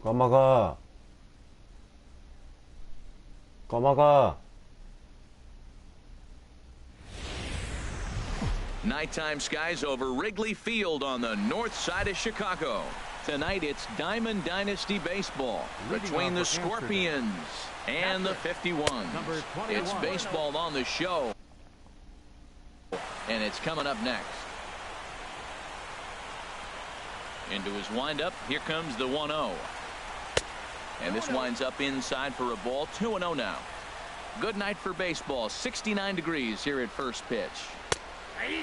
까마가. 까마가. Nighttime skies over Wrigley Field on the north side of Chicago. Tonight it's Diamond Dynasty Baseball between the Scorpions and the 51s. It's baseball on the show, and it's coming up next. Into his windup, here comes the 1-0. And this winds up inside for a ball. 2-0 now. Good night for baseball. 69 degrees here at first pitch.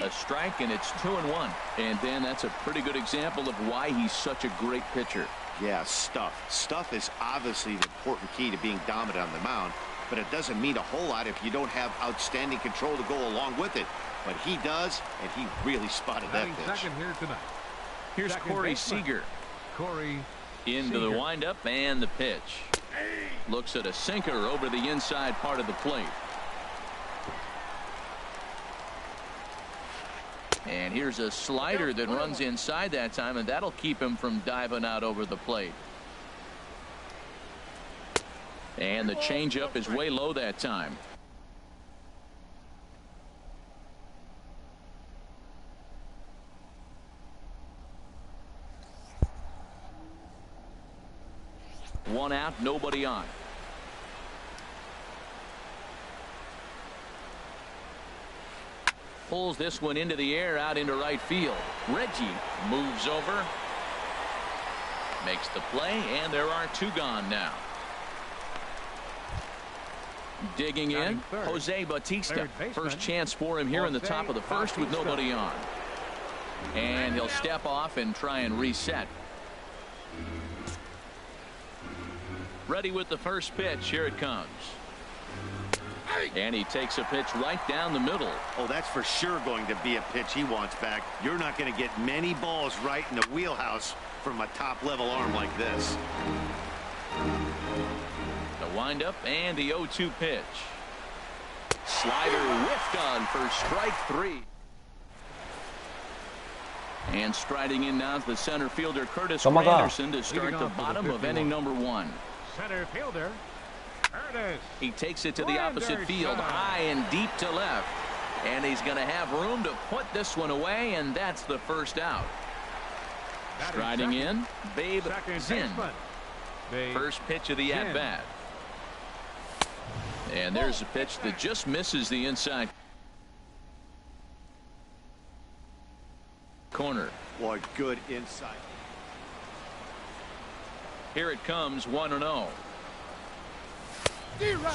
A strike, and it's 2-1. And then that's a pretty good example of why he's such a great pitcher. Yeah, stuff is obviously the important key to being dominant on the mound, but it doesn't mean a whole lot if you don't have outstanding control to go along with it. But he does, and he really spotted that pitch. Second here tonight. Here's Second Corey baseman. Seager. Corey Into the windup and the pitch. Looks at a sinker over the inside part of the plate. And here's a slider that runs inside that time, and that'll keep him from diving out over the plate. And the changeup is way low that time. One out, nobody on. Pulls this one into the air out into right field. Reggie moves over, makes the play, and there are two gone now. Digging in, Jose Bautista. First chance for him here in the top of the first with nobody on. And he'll step off and try and reset. Ready with the first pitch. Here it comes. And he takes a pitch right down the middle. Oh, that's for sure going to be a pitch he wants back. You're not going to get many balls right in the wheelhouse from a top-level arm like this. The windup and the 0-2 pitch. Slider whiffed on for strike three. And striding in now is the center fielder Curtis Anderson to start the bottom of inning number one. Center fielder. He takes it to the opposite field, high and deep to left. And he's going to have room to put this one away, and that's the first out. Striding in, Babe Zinn. First pitch of the at-bat. And there's a pitch that just misses the inside corner. Boy, good inside. Here it comes, 1-0.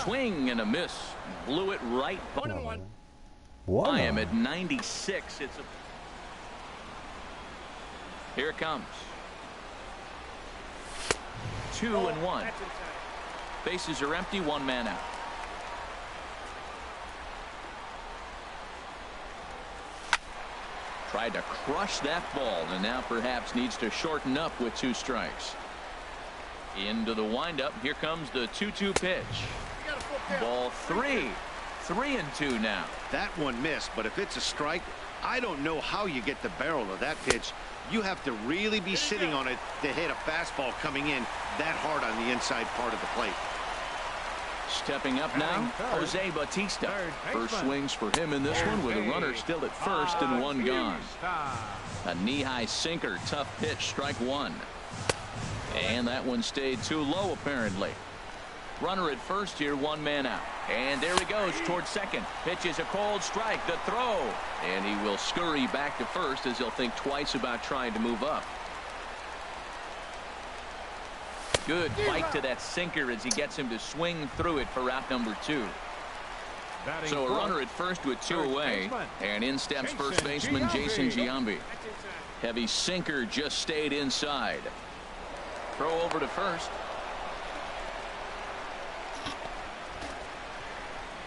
Swing and a miss. Blew it right. 1-1. I am at 96. It's a. Here it comes. 2-1. Bases are empty. One man out. Tried to crush that ball, and now perhaps needs to shorten up with two strikes. Into the windup. Here comes the 2-2 pitch. Ball three. 3-2 now. That one missed, but if it's a strike, I don't know how you get the barrel of that pitch. You have to really be sitting on it to hit a fastball coming in that hard on the inside part of the plate. Stepping up now, Jose Bautista. First swings for him in this one with a runner still at first and one gone. A knee-high sinker, tough pitch, strike one. And that one stayed too low apparently. Runner at first here, one man out. And there he goes towards second. Pitches a cold strike, the throw. And he will scurry back to first as he'll think twice about trying to move up. Good fight to that sinker as he gets him to swing through it for out number two. So a runner at first with two away. And in steps first baseman Jason Giambi. Heavy sinker just stayed inside. Throw over to first.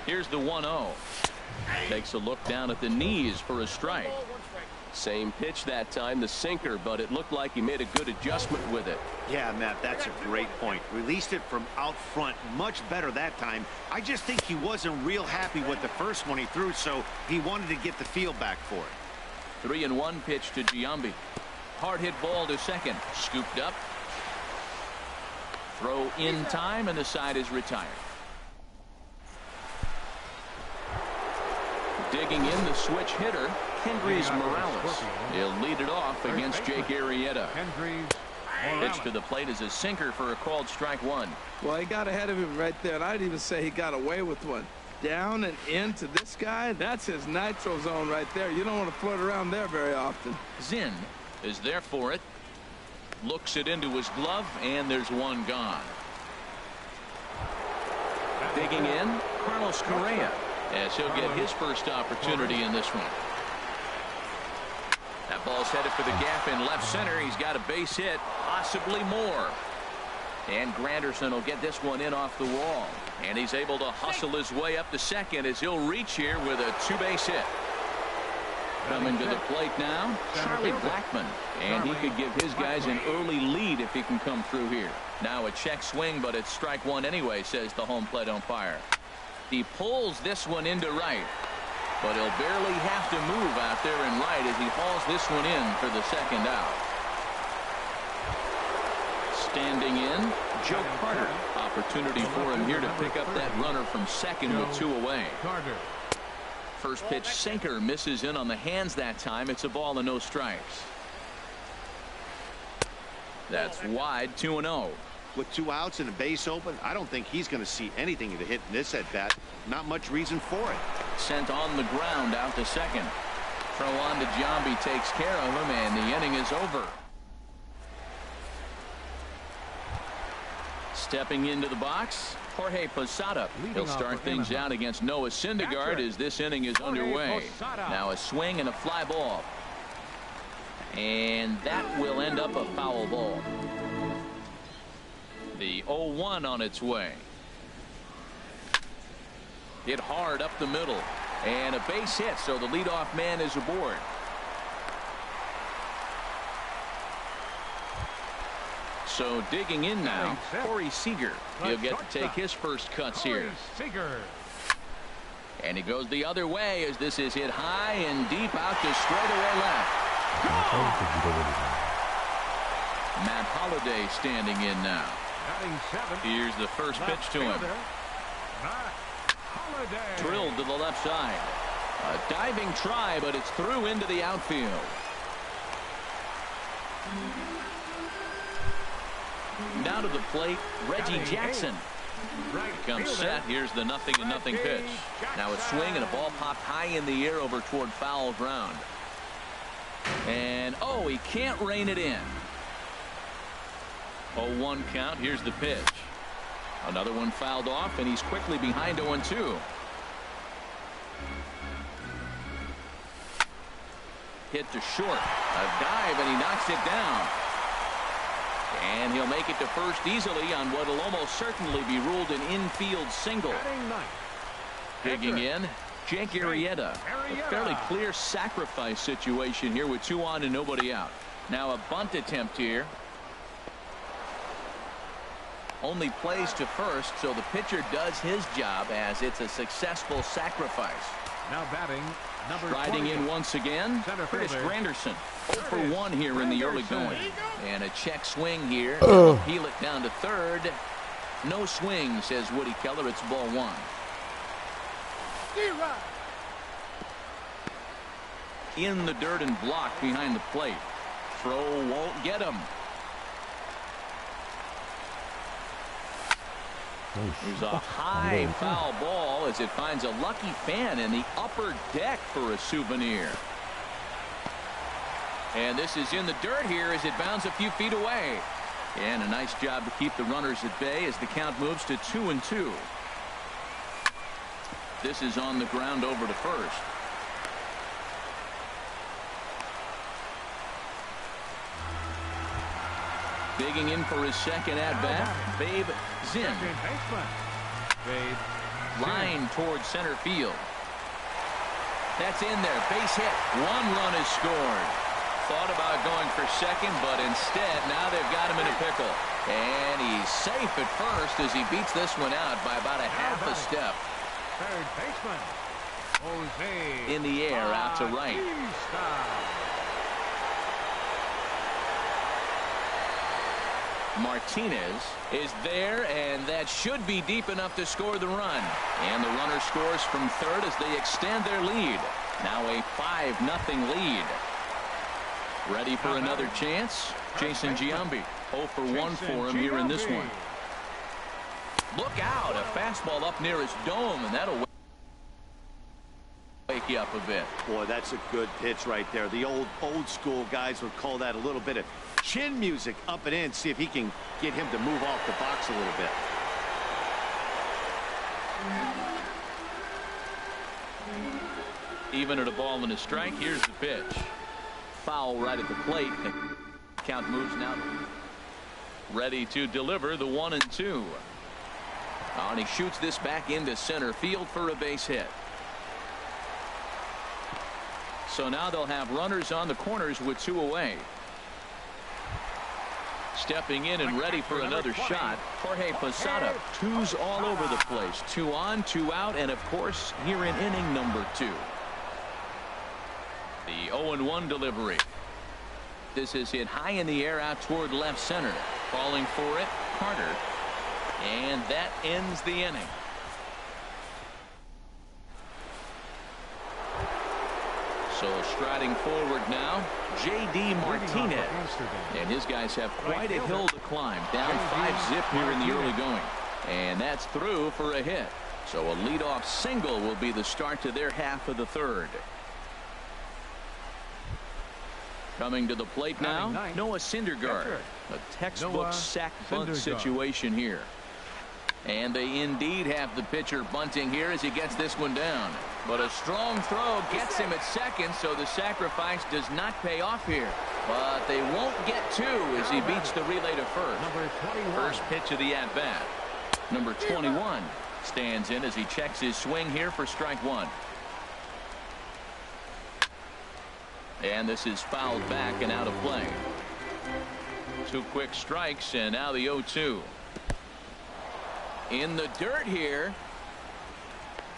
Here's the 1-0. Takes a look down at the knees for a strike. Same pitch that time, the sinker, but it looked like he made a good adjustment with it. Yeah, Matt, that's a great point. Released it from out front much better that time. I just think he wasn't real happy with the first one he threw, so he wanted to get the feel back for it. 3-1 pitch to Giambi. Hard hit ball to second. Scooped up. Throw in time, and the side is retired. Digging in the switch hitter, Kendrys Morales. He'll lead it off against Jake Arrieta. Pitch to the plate is a sinker for a called strike one. Well, he got ahead of him right there, and I'd even say he got away with one. Down and into this guy, that's his nitro zone right there. You don't want to float around there very often. Zinn is there for it. Looks it into his glove, and there's one gone. Digging in, Carlos Correa, as he'll get his first opportunity in this one. That ball's headed for the gap in left center. He's got a base hit, possibly more. And Granderson will get this one in off the wall. And he's able to hustle his way up to second as he'll reach here with a two-base hit. Coming to the plate now, Charlie Blackmon. And he could give his guys an early lead if he can come through here. Now a check swing, but it's strike one anyway, says the home plate umpire. He pulls this one into right. But he'll barely have to move out there in right as he hauls this one in for the second out. Standing in, Joe Carter. Opportunity for him here to pick up that runner from second with two away. First pitch sinker misses in on the hands that time. It's a ball and no strikes. That's wide, 2-0. With two outs and a base open, I don't think he's going to see anything to hit in this at bat. Not much reason for it. Sent on the ground out to second. Throw on to Giambi, takes care of him, and the inning is over. Stepping into the box, Jorge Posada. He'll start things out against Noah Syndergaard as this inning is underway. Now a swing and a fly ball. And that will end up a foul ball. The 0-1 on its way. Hit hard up the middle. And a base hit, so the leadoff man is aboard. So digging in now, Corey Seager. He'll get to take his first cuts here. And he goes the other way as this is hit high and deep out to straightaway left. Matt Holliday standing in now. Here's the first pitch to him. Drilled to the left side. A diving try, but it's through into the outfield. Now to the plate, Reggie Jackson. Comes set. Here's the 0-0 pitch. Now a swing and a ball popped high in the air over toward foul ground. And oh, he can't rein it in. 0-1 count. Here's the pitch. Another one fouled off, and he's quickly behind 0-2. Hit to short. A dive, and he knocks it down. And he'll make it to first easily on what will almost certainly be ruled an infield single. Digging in, Jake Arrieta. A fairly clear sacrifice situation here with 2 on and nobody out. Now a bunt attempt here. Only plays to first, so the pitcher does his job as it's a successful sacrifice. Now batting, number Riding in once again, Curtis Granderson. 0 for 1 here in the early going. And a check swing here. Peel it down to third. No swing, says Woody Keller. It's ball 1. In the dirt and blocked behind the plate. Throw won't get him. There's a high foul ball as it finds a lucky fan in the upper deck for a souvenir. And this is in the dirt here as it bounds a few feet away. And a nice job to keep the runners at bay as the count moves to 2-2. This is on the ground over to first. Digging in for his second at-bat, Babe Zinn. Line towards center field. That's in there. Base hit. 1 run is scored. Thought about going for second, but instead now they've got him in a pickle. And he's safe at first as he beats this one out by about a half a step. Third baseman, Jose. In the air out to right. Martinez is there, and that should be deep enough to score the run. And the runner scores from third as they extend their lead. Now a 5-0 lead. Ready for another chance? Jason Giambi. 0 for 1 for him here in this one. Look out, a fastball up near his dome, and that'll wake you up a bit. Boy, that's a good pitch right there. The old school guys would call that a little bit of chin music up and in. See if he can get him to move off the box a little bit. Even at a ball and a strike, here's the pitch. Foul right at the plate. The count moves now. Ready to deliver the 1-2. And he shoots this back into center field for a base hit. So now they'll have runners on the corners with 2 away. Stepping in and ready for another shot, Jorge Posada. 2s all over the place. 2 on, 2 out, and of course here in inning number 2. The 0-1 delivery. This is hit high in the air out toward left center. Falling for it, Carter. And that ends the inning. So striding forward now, J.D. Martinez. And his guys have quite a hill to climb. Down 5-zip here in the early going. And that's through for a hit. So a leadoff single will be the start to their half of the third. Coming to the plate now, Noah Syndergaard. A textbook sack bunt situation here. And they indeed have the pitcher bunting here as he gets this one down. But a strong throw gets him at second, so the sacrifice does not pay off here. But they won't get 2 as he beats the relay to first. First pitch of the at-bat. Number 21 stands in as he checks his swing here for strike 1. And this is fouled back and out of play. 2 quick strikes, and now the 0-2. In the dirt here.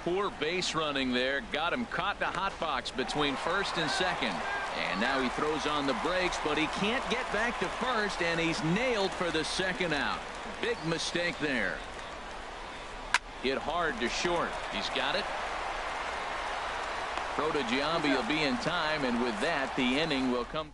Poor base running there. Got him caught in a hot box between first and second. And now he throws on the brakes, but he can't get back to first, and he's nailed for the second out. Big mistake there. Hit hard to short. He's got it. Throw to Giambi will be in time, and with that, the inning will come.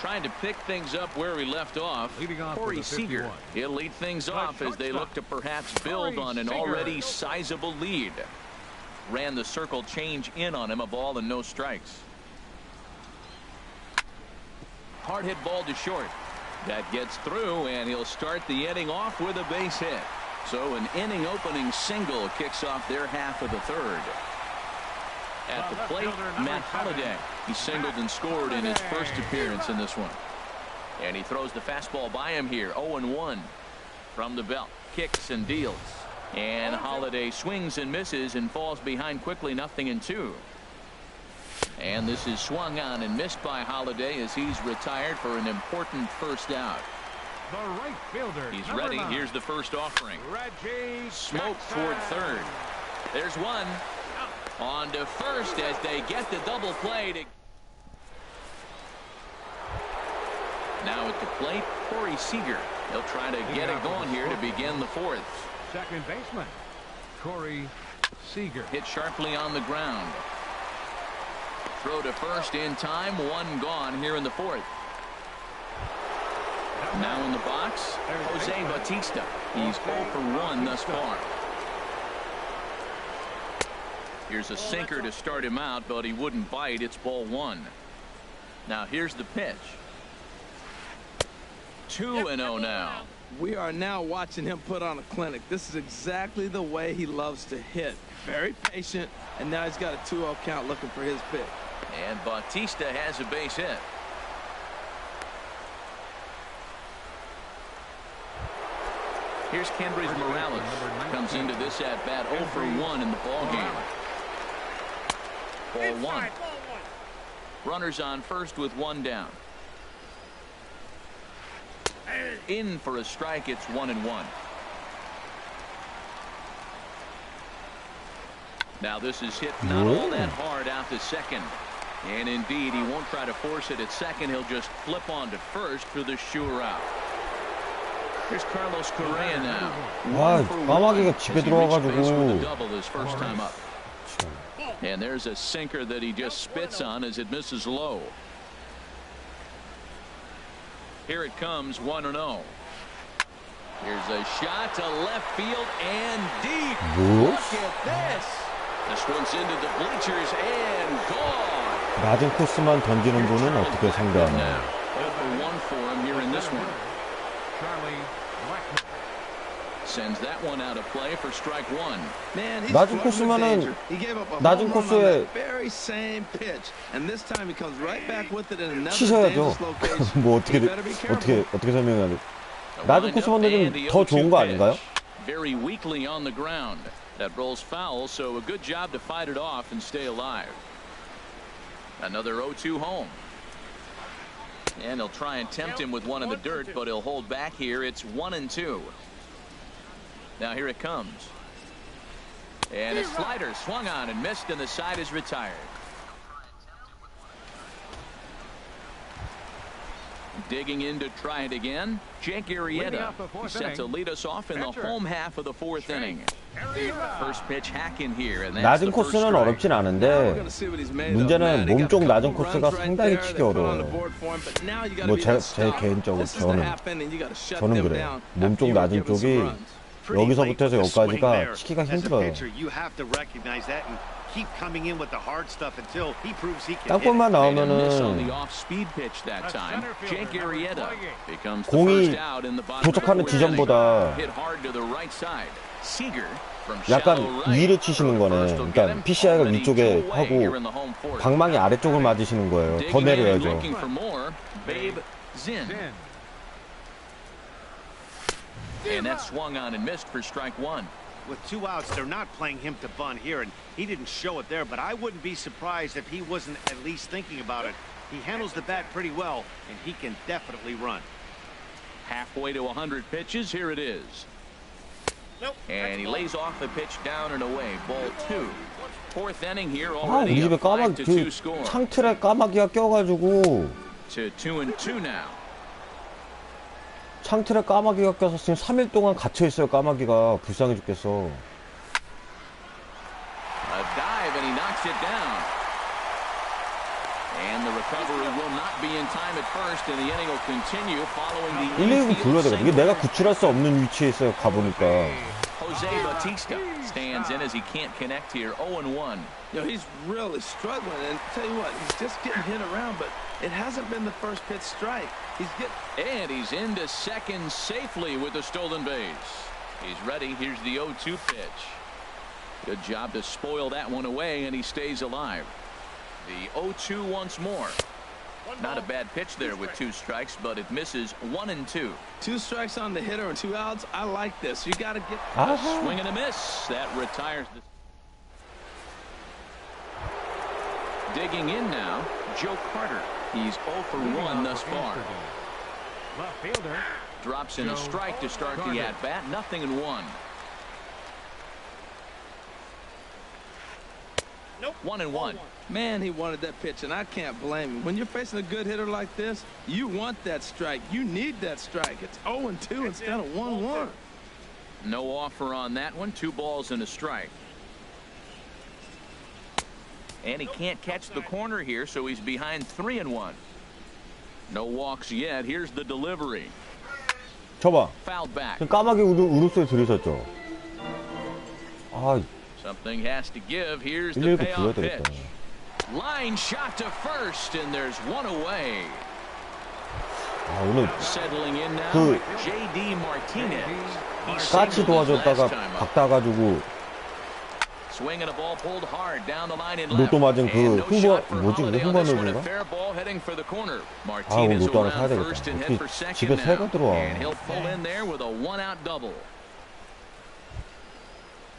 Trying to pick things up where we left off. Corey Seager. He'll lead things off as they look to perhaps build on an already sizable lead. Ran the circle change in on him, a ball and no strikes. Hard hit ball to short. That gets through, and he'll start the inning off with a base hit. So an inning opening single kicks off their half of the third. At the plate, Matt Holliday. He singled and scored in his first appearance in this one. And he throws the fastball by him here. 0-1 from the belt. Kicks and deals. And Holliday swings and misses and falls behind quickly, 0-2. And this is swung on and missed by Holliday as he's retired for an important first out. The right fielder. He's ready. 9. Here's the first offering. Reggie Smoke Jackson. toward third. There's one. On to first as they get the double play. Now at the plate, Corey Seager. He'll try to get it going here to begin the fourth. Second baseman, Corey Seager. Hit sharply on the ground. Throw to first in time. 1 gone here in the fourth. Now in the box, Jose Bautista. He's 0 for 1 thus far. Here's a sinker to start him out, but he wouldn't bite. It's ball 1. Now here's the pitch. 2-0 now. We are now watching him put on a clinic. This is exactly the way he loves to hit. Very patient, and now he's got a 2-0 count looking for his pick. And Bautista has a base hit. Here's Kendrys Morales. Comes into this at bat 0 for 1 in the ball game. Ball 1. Runners on first with 1 down. In for a strike. It's 1-1. Now this is hit not all that hard out to second. And indeed, he won't try to force it at second. He'll just flip on to first for the sure out. Here's Carlos Correa now. 아, 까마귀가 집에 들어와가지고. Double his first time up. And there's a sinker that he just spits on as it misses low. Here it comes, 1-0. Here's a shot to left field and deep. 뭐? Look at this. This one's into the bleachers and gone. 낮은 코스만 던지는 분은 어떻게 상대하나요? 0-for-1 for him here in this one. Charlie Blackmon. Sends that one out of play for strike one. Man, he's 낮은 flirting with 코스면은 danger. He gave up a 낮은 home run on 코스에 that very same pitch, and this time he comes right back with it in another 치셔야죠. dangerous location. 뭐 He better be careful. 어떻게 설명해야 돼? 낮은 코스만 던지면 더 좋은 거 아닌가요? Very weakly on the ground. That rolls foul, so a good job to fight it off and stay alive. Another 0-2 home. And he'll try and tempt him with one in the dirt, but he'll hold back here. It's 1-2. Now here it comes. And a slider swung on and missed, and the side is retired. Digging in to try it again, Jake Arrieta. He's set to lead us off in the home half of the fourth inning. First pitch hack in here, and that's 낮은 the first 코스는 strike. 어렵진 않은데 문제는 몸쪽 낮은 코스가 상당히 치기 어려워요. 뭐 제 개인적으로 저는 그래요. 몸쪽 낮은 쪽이 여기서부터 해서 여기까지가 치기가 힘들어요. Keep coming in with the hard stuff until he proves he can. 땅볼만 Made a miss on 나오면은 the off-speed pitch that time. Jake Arrieta becomes the 공이 first out in the bottom of the 도착하는 fourth inning. 지점보다 Hit hard to the right side. Seager from 약간 shallow right. 위를 치시는 거네. 그러니까 PCI가 위쪽에 하고 방망이 아래쪽을 맞으시는 거예요. 더 내려야죠. Looking for more. Babe Zinn. And that swung on and missed for strike one. With 2 outs, they're not playing him to bunt here, and he didn't show it there, but I wouldn't be surprised if he wasn't at least thinking about it. He handles the bat pretty well, and he can definitely run. Halfway to 100 pitches. Here it is. And he lays off the pitch down and away. Ball two. Fourth inning here 아, already. 우리 집에 A 5-2 그 score. 창틀에 까마귀가 껴가지고 To 2-2 now. 창틀에 까마귀가 껴서 지금 3일 동안 갇혀있어요. 까마귀가 불쌍해 죽겠어. A dive, and he knocks it down. And the recovery will not be in time at first, and the inning will continue following the 119 불러야 되거든. 이게 내가 구출할 수 없는 위치에 있어요. 가보니까. Jose Bautista stands in as he can't connect here. 0-1. You know, he's really struggling, and tell you what, he's just getting hit around, but it hasn't been the first pitch strike. And he's into second safely with the stolen base. He's ready. Here's the 0-2 pitch. Good job to spoil that one away, and he stays alive. The 0-2 once more. Not a bad pitch there with 2 strikes, but it misses 1-2. 2 strikes on the hitter and 2 outs. I like this. You got to get A swing and a miss. That retires the. Digging in now, Joe Carter. He's 0-for-1 thus far. Left fielder. Drops in a strike to start the at-bat. 0-1. 1-1. Man, he wanted that pitch, and I can't blame him. When you're facing a good hitter like this, you want that strike. You need that strike. It's 0-2 instead of 1-1. No offer on that one. 2 balls and a strike. And he can't catch the corner here, so he's behind 3-1. No walks yet. Here's the delivery. 저봐. Fouled back. 까마귀 울음소리 들으셨죠? 아, Something has to give. Here's the 119 payoff 불러야 pitch. 되겠다. Line shot to first, and there's one away. 아, 오늘 Settling in now, 그 J.D. Martinez. 까치 도와줬다가 바꿔가지고 Swinging a ball pulled hard down the line in 로또 left. 맞은 그 And no 흥부 shot for 뭐지? Holiday 그 on this one. A 흥부하는가? fair ball heading for the corner. 아, 오늘 Martinez 로또 하나 사야 around first and 되겠다. head for 어떻게 second 집에 새가 now. 들어와. And he'll pull in there with a 1-out double.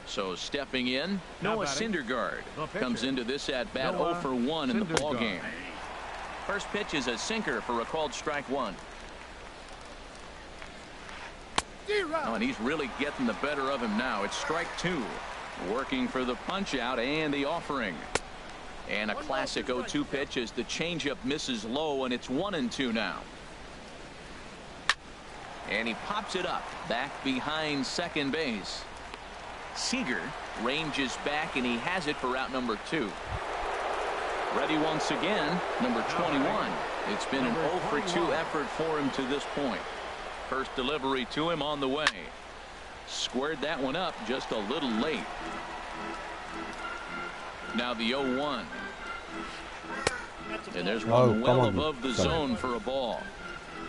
So stepping in, Noah Syndergaard comes into this at bat 0-for-1 in the ball game. First pitch is a sinker for a called strike one. Oh, and he's really getting the better of him now. It's strike 2. Working for the punch out and the offering. And a classic 0-2 pitch as the changeup misses low, and it's 1-2 now. And he pops it up back behind second base. Seager ranges back, and he has it for out number 2. Ready once again, number 21. It's been an 0-for-2 effort for him to this point. First delivery to him on the way. Squared that one up just a little late. Now the 0-1. And there's one well above the zone for a ball.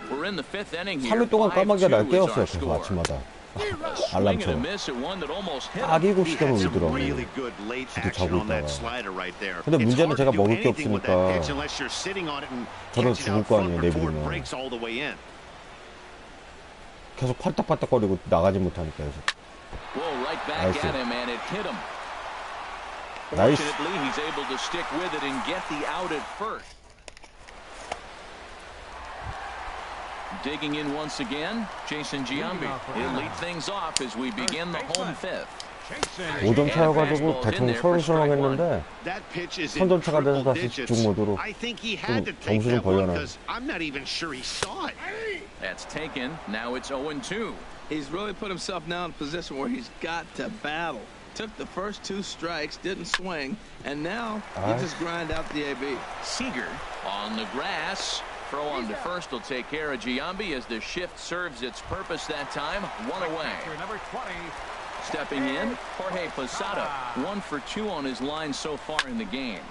We're in the 5th inning here. 3일 동안 까마귀가 날 5-2 is 깨웠어요. our 계속 score. 아침마다. A Swing and a 알람처럼. miss at one that almost hit him. 아기고 He 시점을 had some 울더라고요. really good late 지도 action 자고 on that 있다가. slider right there. 근데 It's 문제는 hard 제가 to do 먹을 게 anything with that 없으니까 pitch unless you're sitting on it and 저는 catch it 죽을 out 거 front 아니에요, before it 내비두면. breaks all the way in. 계속 팔딱팔딱거리고 나가지 못하니까 계속. Whoa, right back 나이스. at him, and it hit him. 나이스. Fortunately, he's able to stick with it and get the out at first. Digging in once again, Jason Giambi. He'll lead things off as we begin the home 5th. 5점 차여가지고 대충 설렁설렁했는데 That pitch is in 선전차가 돼서 triple 다시 digits. 집중 모드로 I think he had to 좀 take 점수를 that one 벌려놔. because I'm not even sure he saw it. That's taken. Now it's 0-2. He's really put himself now in a position where he's got to battle. Took the first 2 strikes, didn't swing, and now you just grind out the AB. Seager on the grass. Throw on to first will take care of Giambi as the shift serves its purpose that time. 1 away. Number 20. Stepping in, Jorge Posada. 1 for 2 on his line so far in the game.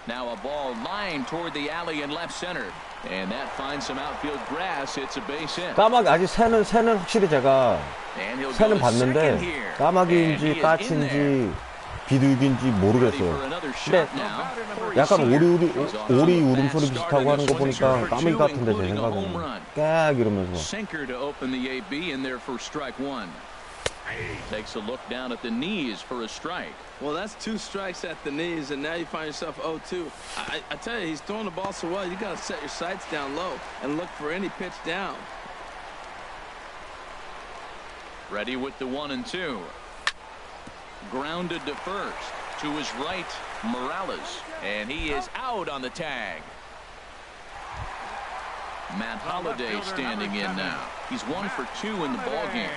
Now a ball lined toward the alley in left center. And that finds some outfield grass. It's a base hit. 까마귀 아직 새는 확실히 제가 And he'll go 새는 to second 봤는데 here. And 까마귀인지 he is in there. 까치인지 비둘기인지 Ready for 모르겠어요. another 근데 shot now. 약간 Seager. 오리 울음소리 비슷하고 하는 거 보니까 까마귀 같은데 제 생각에는 깍 이러면서 Sinker to open the AB in there for strike 1. Takes a look down at the knees for a strike. Well, that's 2 strikes at the knees, and now you find yourself 0-2. I tell you, he's throwing the ball so well, you got to set your sights down low and look for any pitch down. Ready with the 1-2. Grounded to first. To his right, Morales. And he is out on the tag. Matt Holliday standing in now. He's 1 for 2 in the ballgame.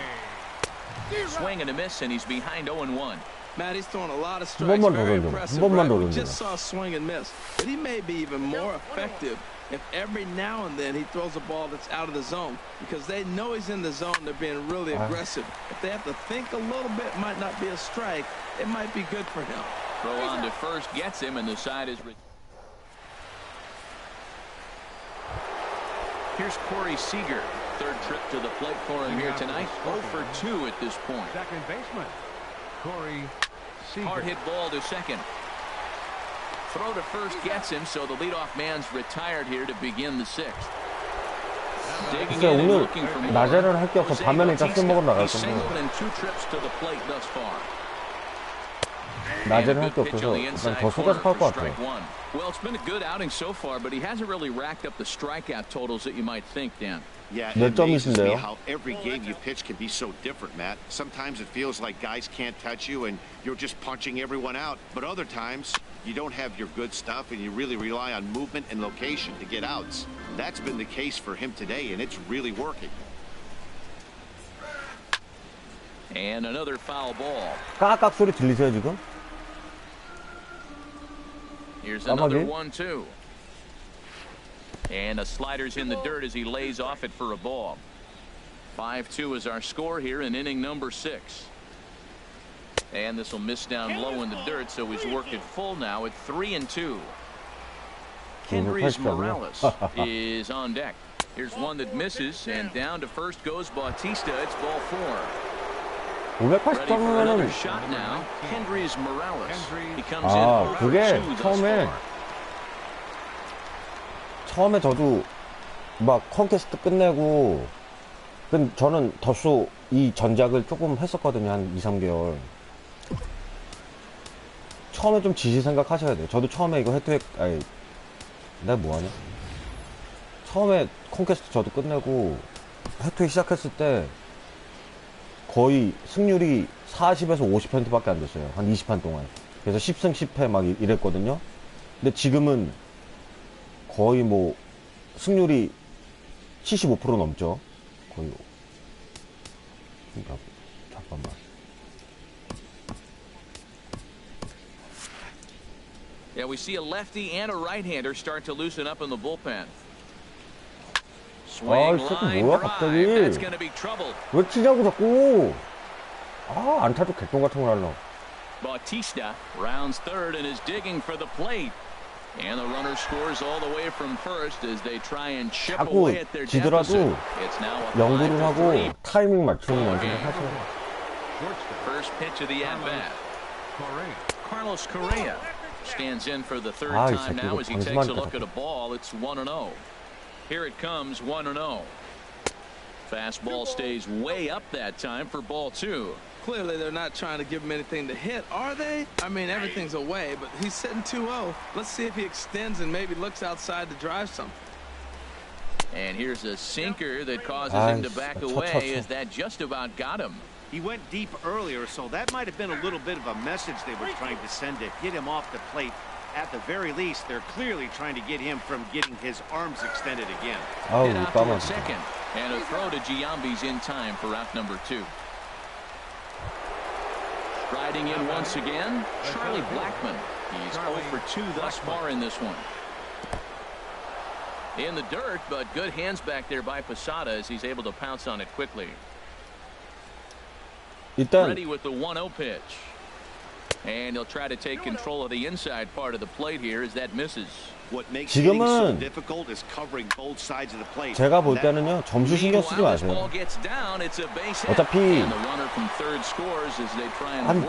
Swing and a miss, and he's behind 0-1. Matt, he's throwing a lot of 한 strikes. 번만 더 Very 던져봐. impressive. 한 번만 Right? 더 We 던져봐. just saw a swing and miss, but he may be even more effective if every now and then he throws a ball that's out of the zone, because they know he's in the zone. They're being really aggressive. If they have to think a little bit, it might not be a strike. It might be good for him. Throw on to first gets him, and the side is. Here's Corey Seager. 3rd trip to the plate for him here tonight. 0 for 2 at this point. Second baseman. Corey Seager. Hard hit ball to second. Throw to first gets him, so the leadoff man's retired here to begin the 6th. Digging 글쎄 in and 오늘 looking for more. 낮에는 할 게 없어. Jose 밤에는 일단 술 Bautista. 먹으러 나갈 He's 건데 singled in 2 trips to the plate thus far. 낮에는 할 And a 게 good pitch 없어서 on the 일단 inside 더 쏟아서 corner 팔 for 것 같아요. strike 1. Well, it's been a good outing so far, but he hasn't really racked up the strikeout totals that you might think, Dan. Yeah, 몇 it amazes me 점이신데요? how every game you pitch can be so different, Matt. Sometimes it feels like guys can't touch you and you're just punching everyone out. But other times, you don't have your good stuff and you really rely on movement and location to get outs. That's been the case for him today, and it's really working. And another foul ball. 까깍 소리 들리세요 지금? Here's another 까마귀? 1-2. And a slider's in the dirt as he lays off it for a ball. 5-2 is our score here in inning number 6. And this will miss down low in the dirt, so he's worked it full now at 3-2. Kendrys Morales is on deck. Here's one that misses, and down to first goes Bautista. It's ball 4. 580 Ready for another 점이면은 shot now. Kendrys Morales. He comes 아 in 0 그게 for 2 thus far. 처음에 저도 막 컨퀘스트 끝내고 저는 더쇼 이 전작을 조금 했었거든요. 한 2-3개월. 처음에 좀 지시 생각하셔야 돼요. 저도 처음에 이거 헤드획 아니 내가 뭐하냐 처음에 컨퀘스트 저도 끝내고 헤드획 시작했을 때 거의 승률이 40에서 50%밖에 안 됐어요. 한 20판 동안. 그래서 10승 10패 막 이랬거든요. 근데 지금은 거의 뭐 승률이 75% 넘죠. 거의. 잠깐만. Yeah, we see a lefty and a right-hander start to loosen up in the bullpen. Swing line drive. That's going to be trouble. 왜 치냐고 자꾸. 아, 안타도 개똥 같은 걸 하려. Bautista rounds third and is digging for the plate. And the runner scores all the way from first as they try and chip away at their deficit. It's now a 연구를 하고 타이밍 맞추는 연습을 하세요. First pitch of the at-bat. Carlos Correa stands in for the third time now as he takes a look at a ball. It's 1-0. Here it comes, 1-0. Fastball stays way up that time for ball two. Clearly, they're not trying to give him anything to hit, are they? I mean, everything's away, but he's sitting 2-0. Let's see if he extends and maybe looks outside to drive some. And here's a sinker that causes him to back away as that just about got him. He went deep earlier, so that might have been a little bit of a message they were trying to send to get him off the plate. At the very least, they're clearly trying to get him from getting his arms extended again. Hit out to a second, and a throw to Giambi's in time for out number 2. Riding in once again, Charlie Blackmon. He's 0 for 2 thus far in this one. In the dirt, but good hands back there by Posada as he's able to pounce on it quickly. Ready with the 1-0 pitch. And he'll try to take control of the inside part of the plate here as that misses. What makes hitting so difficult is covering both sides of the plate. 제가 볼 때는요, 점수 신경 쓰지 마세요. 어차피 한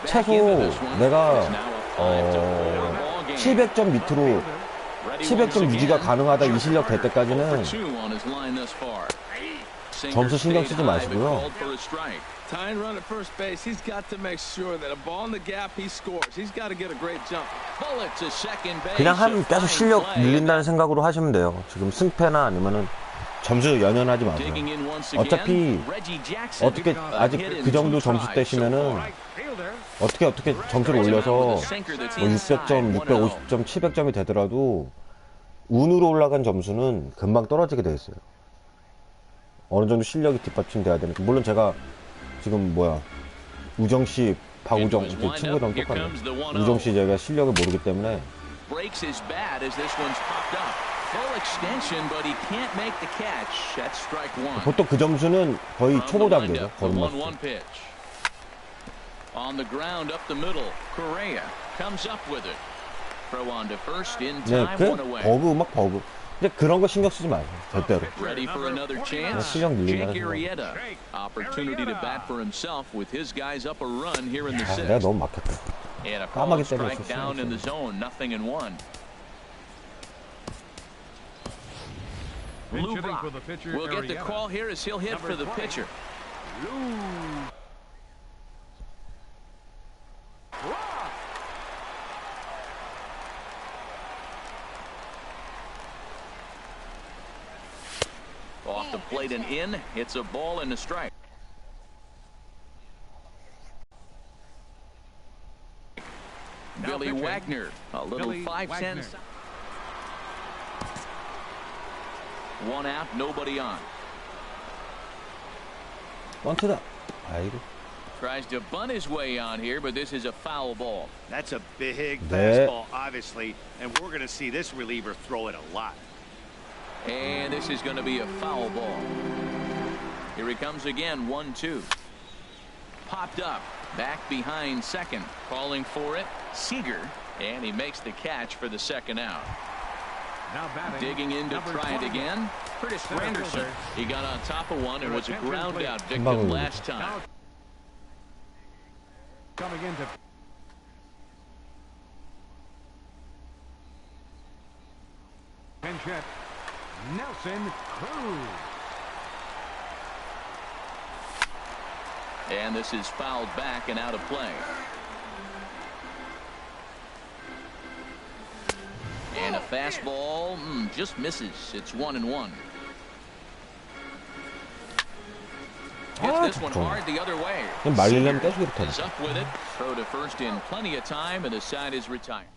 최소 내가 700점 밑으로 700점 유지가 가능하다 이 실력 될 때까지는 점수 신경 쓰지 마시고요. Tying run at first base, he's got to make sure that a ball in the gap he scores. He's got to get a great jump. Bullet to second base. 그냥 계속 실력 늘린다는 생각으로 하시면 돼요. 지금 승패나 아니면은 점수 연연하지 마세요. 어차피 어떻게 아직 그 정도 점수 떼시면은 어떻게 점수를 올려서 뭐 600점, 650점, 700점이 되더라도 운으로 올라간 점수는 금방 떨어지게 돼 있어요. 어느 정도 실력이 뒷받침돼야 되니까. 물론 제가 지금 우정씨, 박우정 그 친구랑 똑같네요. 우정씨 제가 실력을 모르기 때문에 보통 그 점수는 거의 초보 단계죠. 걸음마. 네, 버그. 근데 그런 거 신경 쓰지 마요. 절대로. 실력 늘린다는 생각. 내가 너무 막혔다. 까마귀 때문에 We'll get the call here as he'll hit for the pitcher. Off the plate and in. It's a ball and a strike. Billy Wagner, a little 5-10. One out, nobody on. 원투다. 아이고. Tries to bunt his way on here, but this is a foul ball. That's a big fastball, obviously, and we're going to see this reliever throw it a lot. And this is going to be a foul ball. Here he comes again, 1-2. Popped up, back behind second, calling for it, Seager, and he makes the catch for the second out. Digging in to try it again, Curtis Granderson. He got on top of one and was a ground out victim last time. Coming into pinch hit, Nelson Cruz. And this is fouled back and out of play. And a fastball just misses. It's 1-1. Hits this one hard the other way. Is up with it. Throw to first in plenty of time, and the side is retired.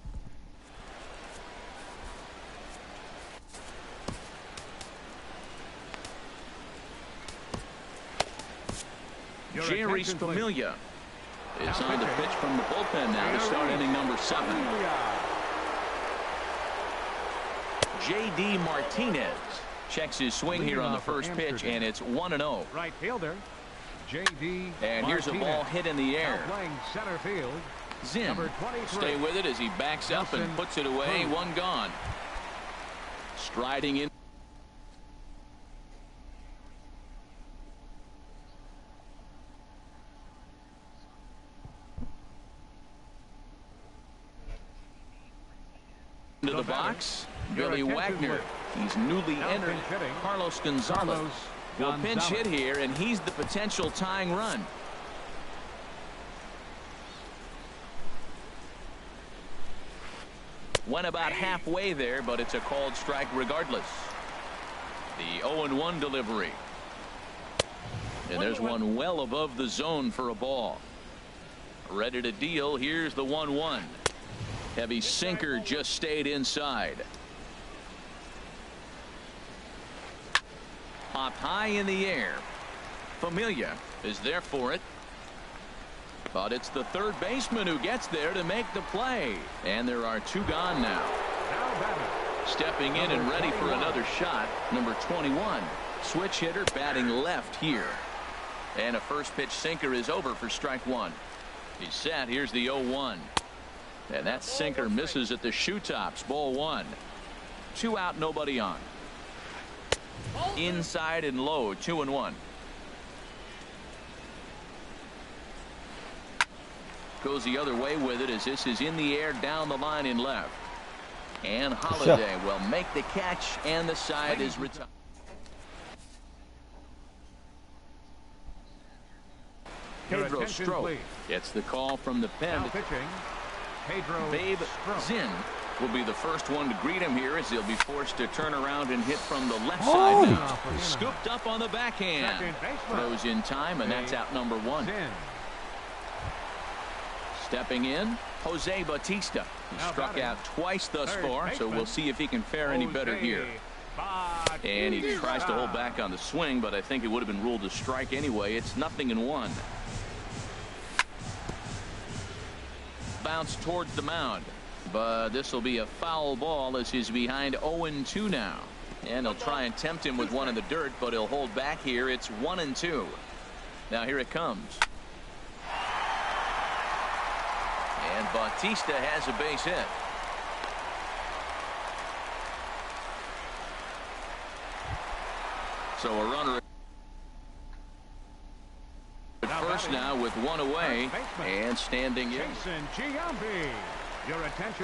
Jerry Familia is on the pitch from the bullpen now to start inning number 7. J.D. Martinez checks his swing here on the first pitch, and it's 1-0. Right fielder, J.D. And here's a ball hit in the air. Playing center field. Zinn stay with it as he backs up and puts it away. One gone. Striding in. Into the box, Billy Wagner. He's newly entered. Carlos Gonzalez will pinch hit here, and he's the potential tying run. Went about halfway there, but it's a called strike regardless. The 0-1 delivery. And there's one well above the zone for a ball. Ready to deal. Here's the 1-1. Heavy sinker just stayed inside. Popped high in the air. Familia is there for it. But it's the third baseman who gets there to make the play. And there are 2 gone now. Stepping in and ready for another shot, number 21. Switch hitter batting left here. And a first pitch sinker is over for strike 1. He's set. Here's the 0-1. And that sinker misses at the shoe tops. Ball 1. 2 out, nobody on. Inside and low, 2-1. Goes the other way with it as this is in the air down the line in left. And Holiday will make the catch, and the side is retired. Pedro Strop gets the call from the pen. Babe Zinn will be the first one to greet him here as he'll be forced to turn around and hit from the left side now. Scooped up on the backhand. Throws in time, and that's out number 1. Stepping in, Jose Bautista. He struck out twice thus far, so we'll see if he can fare any better here. And he tries to hold back on the swing, but I think it would have been ruled a strike anyway. It's 0-1. Bounce towards the mound, but this will be a foul ball as he's behind 0-2 now. And they'll try and tempt him with one in the dirt, but he'll hold back here. It's 1-2. Now here it comes. And Bautista has a base hit. So a runner at first now with 1 away and standing in.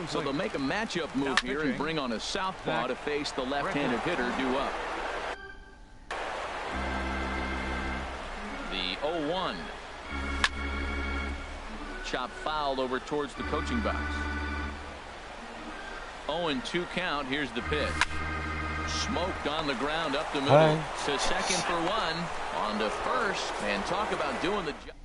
So they'll make a matchup move here and bring on a southpaw to face the left-handed hitter due up. The 0-1. Chop foul over towards the coaching box. 0-2 count. Here's the pitch. Smoked on the ground up the middle to second for 1. On to first, and talk about doing the job.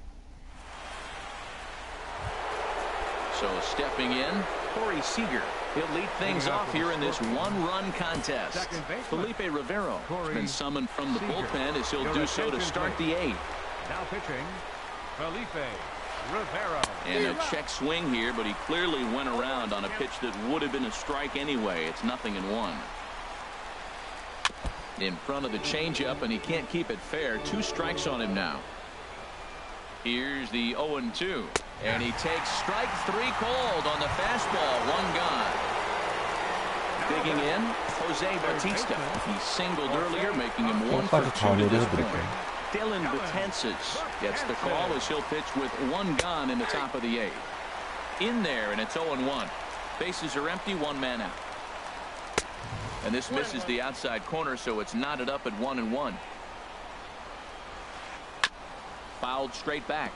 So stepping in, Corey Seager. He'll lead things off here in this 1-run contest. Felipe Rivero has been summoned from the bullpen as he'll do so to start the 8th. Now pitching, Felipe Rivero. And a check swing here, but he clearly went around on a pitch that would have been a strike anyway. It's 0-1. In front of the changeup, and he can't keep it fair. 2 strikes on him now. Here's the 0-2. And he takes strike 3 cold on the fastball. 1 gone. Digging in, Jose Bautista. He singled earlier, making him 1 for 2 to this point. Dylan Betances gets the call as he'll pitch with 1 gone in the top of the 8th. In there, and it's 0-1. Bases are empty, 1 man out. And this misses the outside corner, so it's knotted up at 1-1. Fouled straight back.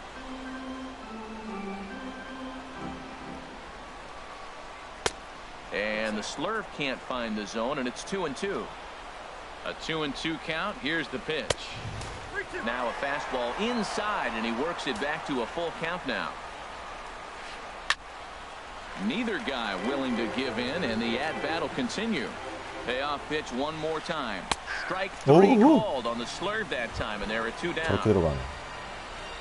And the slurve can't find the zone, and it's 2-2. A 2-2 count. Here's the pitch. Now a fastball inside, and he works it back to a full count now. Neither guy willing to give in, and the at-bat will continue. Payoff pitch one more time. Strike 3 called on the slurve that time, and there are 2 down.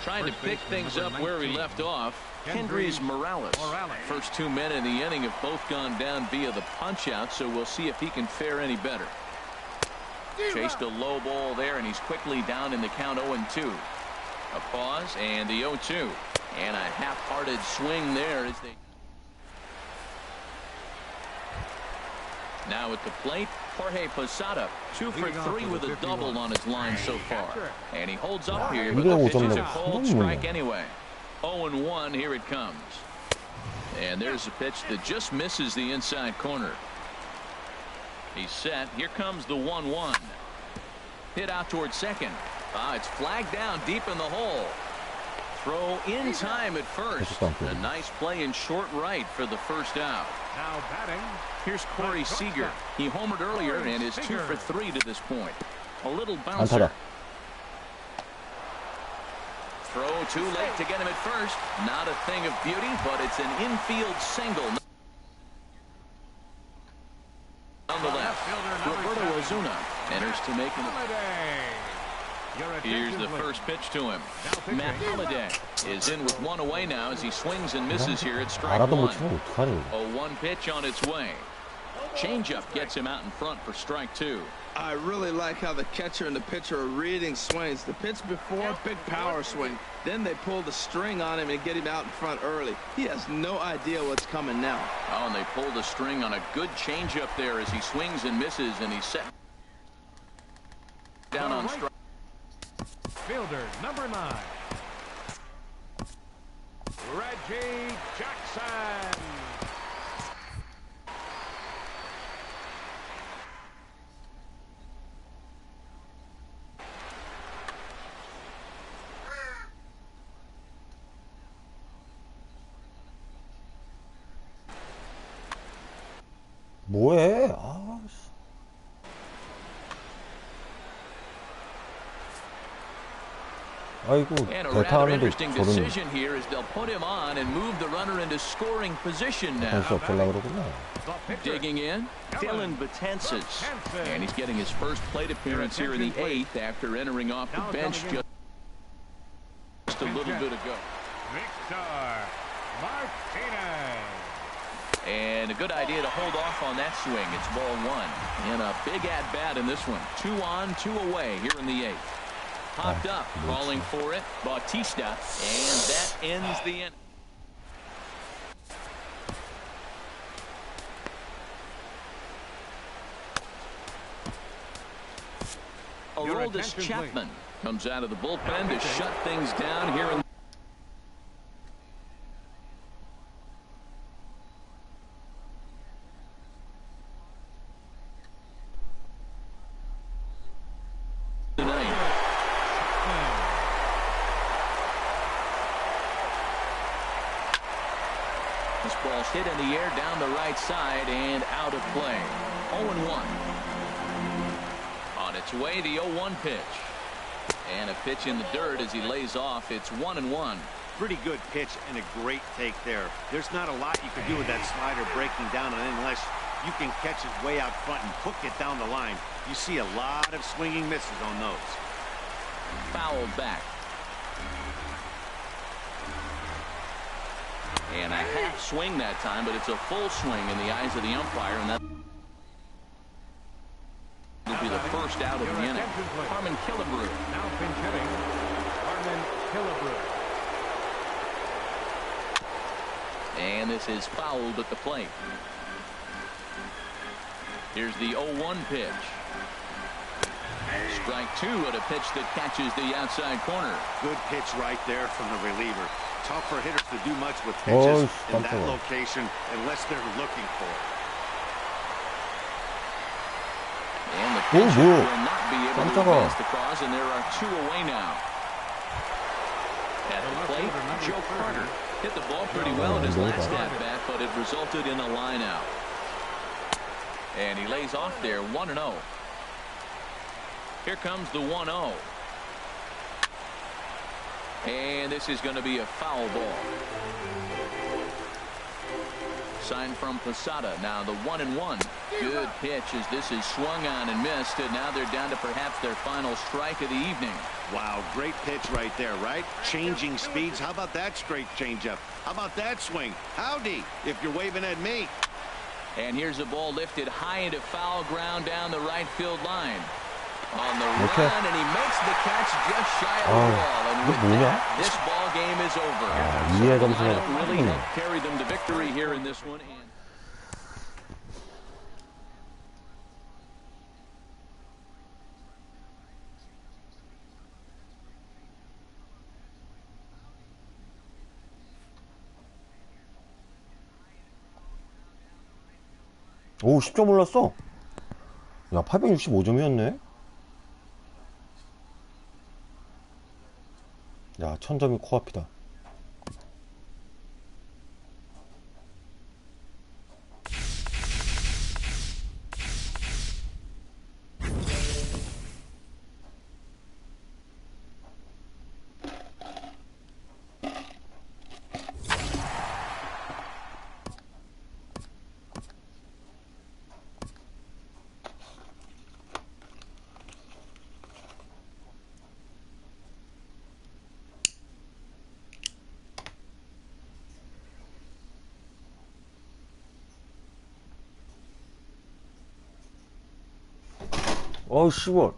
Trying to pick things up where we left off. Kendrys Morales. First 2 men in the inning have both gone down via the punch out, so we'll see if he can fare any better. Chased a low ball there, and he's quickly down in the count 0-2. A pause and the 0-2. And a half-hearted swing there as they. Now at the plate, Jorge Posada, 2 for 3 with a double on his line so far. And he holds up here, but the pitch is a cold strike anyway. 0-1, here it comes. And there's a pitch that just misses the inside corner. He's set. Here comes the 1-1. Hit out towards second. It's flagged down deep in the hole. Throw in time at first. A nice play in short right for the first out. Now batting. Here's Corey Seager. He homered earlier and is 2 for 3 to this point. A little bouncer. Throw too late to get him at first. Not a thing of beauty, but it's an infield single. On the left, Roberto Ozuna enters to make an. Here's the first pitch to him. Matt Holliday is in with 1 away now as he swings and misses here at strike 1. A 1 pitch on its way. Changeup gets him out in front for strike 2. I really like how the catcher and the pitcher are reading swings. The pitch before, big power swing. Then they pull the string on him and get him out in front early. He has no idea what's coming now. Oh, and they pull the string on a good changeup there as he swings and misses, and he's set down on strike. Fielder number 9. Reggie Jackson. 뭐해? 아이고, And a rather 대타하는데 interesting 저런 decision here is they'll put him on and move the runner into scoring position now. 선수 없애려고 그러구나. Digging in, Dylan Betances. And he's getting his first plate appearance here in the 8th after entering off the bench just a little bit ago. Victor Martinez. And a good idea to hold off on that swing. It's ball 1. And a big at-bat in this one. 2 on, 2 away here in the 8th. Popped up, calling for it, Bautista, and that ends the inning. Aroldis Chapman comes out of the bullpen to shut things down here in hit in the air down the right side and out of play. 0-1. On its way, the 0-1 pitch. And a pitch in the dirt as he lays off. It's 1-1. Pretty good pitch and a great take there. There's not a lot you can do with that slider breaking down unless you can catch it way out front and hook it down the line. You see a lot of swinging misses on those. Fouled back. And a half swing that time, but it's a full swing in the eyes of the umpire, and that will be the first out of the inning. Harmon Killebrew. Now pinch hitting. Harmon Killebrew. And this is fouled at the plate. Here's the 0-1 pitch. Strike 2 at a pitch that catches the outside corner. Good pitch right there from the reliever. Tough for hitters to do much with pitches in that location unless they're looking for it. And the pitcher will not be able to advance the cause, and there are 2 away now. At the plate, Joe Carter hit the ball pretty well in his last at-bat, but it resulted in a line out. And he lays off there 1-0. Here comes the 1-0. And this is going to be a foul ball. Sign from Posada. Now the 1-1. Good pitch as this is swung on and missed, and now they're down to perhaps their final strike of the evening. Wow, great pitch right there, right? Changing speeds. How about that straight changeup? How about that swing? Howdy, if you're waving at me. And here's a ball lifted high into foul ground down the right field line. On the Okay. run, and he makes the catch just shy of the wall. And with that, this ball game is over. 이해 점수는 Really helped carry them to victory here in this one. And 오 10점 올랐어. 야 865점이었네. 야 1000점이 코앞이다. 어우 씨발.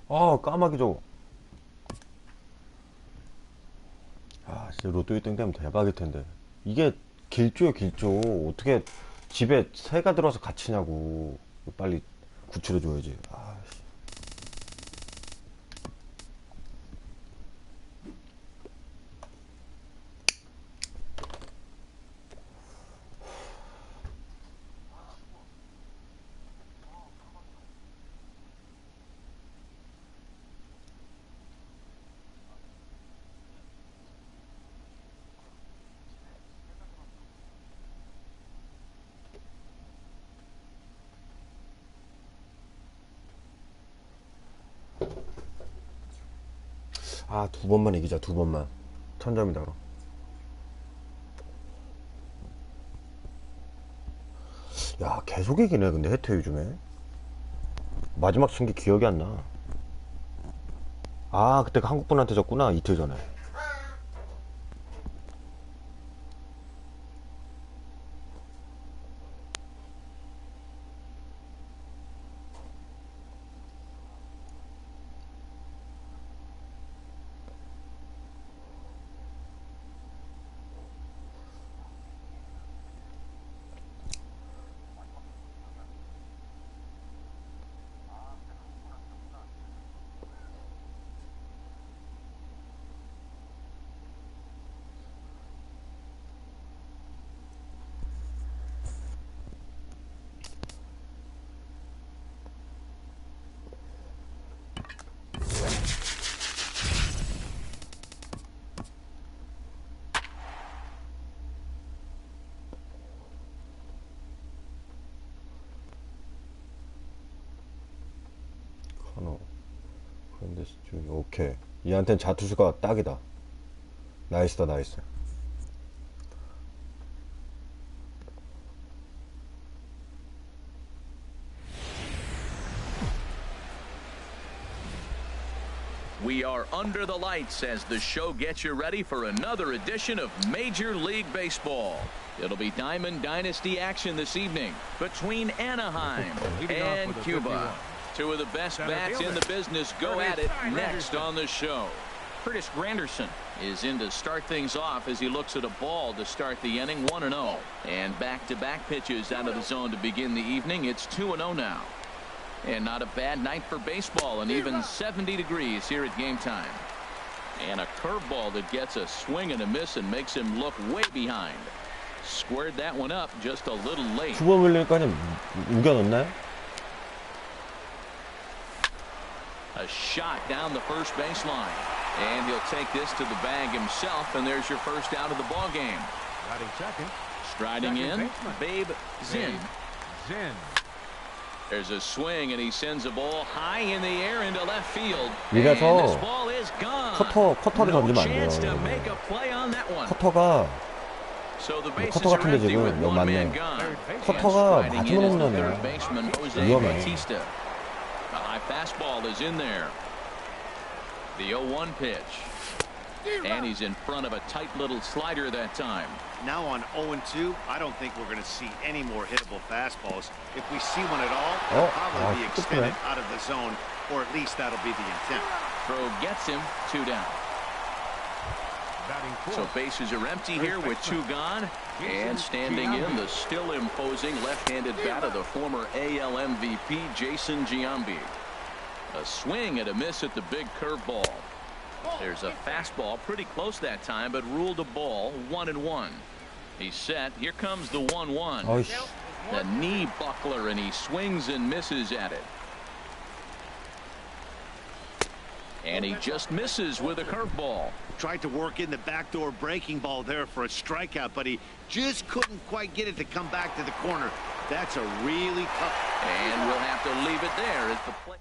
아 까마귀 저거. 아 진짜 로또 1등 되면 대박일 텐데. 이게 길조야 길조. 어떻게 집에 새가 들어서 갇히냐고. 빨리 구출해 줘야지. 아, 씨. 아, 2번만 이기자, 2번만. 1000점이다, 그럼. 야, 계속 이기네, 근데, 해태 요즘에. 마지막 친 게 기억이 안 나. 아, 그때 한국분한테 졌구나, 이틀 전에. 그런데 오케이. 얘한텐 자투수가 딱이다. 나이스다, 나이스. We are under the lights as the show gets you ready for another edition of Major League Baseball. It'll be Diamond Dynasty action this evening between Anaheim and Cuba. Two of the best bats in the business go at it next on the show. Curtis Granderson is in to start things off as he looks at a ball to start the inning. 1-0. And back-to-back pitches out of the zone to begin the evening. It's 2-0 now. And not a bad night for baseball, and even 70 degrees here at game time. And a curveball that gets a swing and a miss and makes him look way behind. Squared that one up just a little late. 두번 밀리니까 우겨넣나요? A shot down the first baseline. And he'll take this to the bag himself, and there's your first out of the ball game. Striding in, Babe Zinn. There's a swing, and he sends a ball high in the air into left field. And this ball is gone. 커터를 No 던지면 안 chance to 돼요. make a play on that one. 커터가 So the bases 커터 are 같은데 empty with 지금 여기 one 맞네. man gone. 커터가 Riding in is the 맞으면 third 홈런이야. baseman Jose 위험해. Bautista. The high fastball is in there. The 0-1 pitch. And he's in front of a tight little slider that time. Now on 0-2, I don't think we're going to see any more hittable fastballs. If we see one at all, it'll probably be extended out of the zone, or at least that'll be the intent. Throw gets him, 2 down. So bases are empty here with 2 gone. And standing in, the still imposing left-handed bat of the former AL MVP, Jason Giambi. A swing and a miss at the big curveball. There's a fastball pretty close that time, but ruled a ball, 1-1. He's set. Here comes the 1-1. The knee buckler, and he swings and misses at it. And he just misses with a curveball. Tried to work in the backdoor breaking ball there for a strikeout, but he just couldn't quite get it to come back to the corner. That's a really tough. And we'll have to leave it there as the play.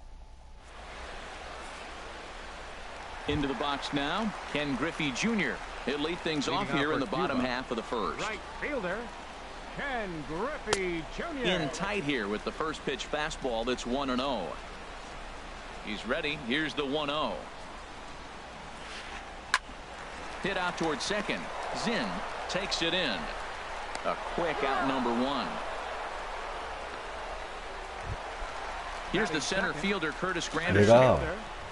Into the box now, Ken Griffey Jr. He'll lead things off here in the bottom half of the first. Right fielder, Ken Griffey Jr. In tight here with the first pitch fastball that's 1-0. He's ready. Here's the 1-0. Hit out towards second. Zinn takes it in. A quick out number 1. Here's the center fielder Curtis Granderson.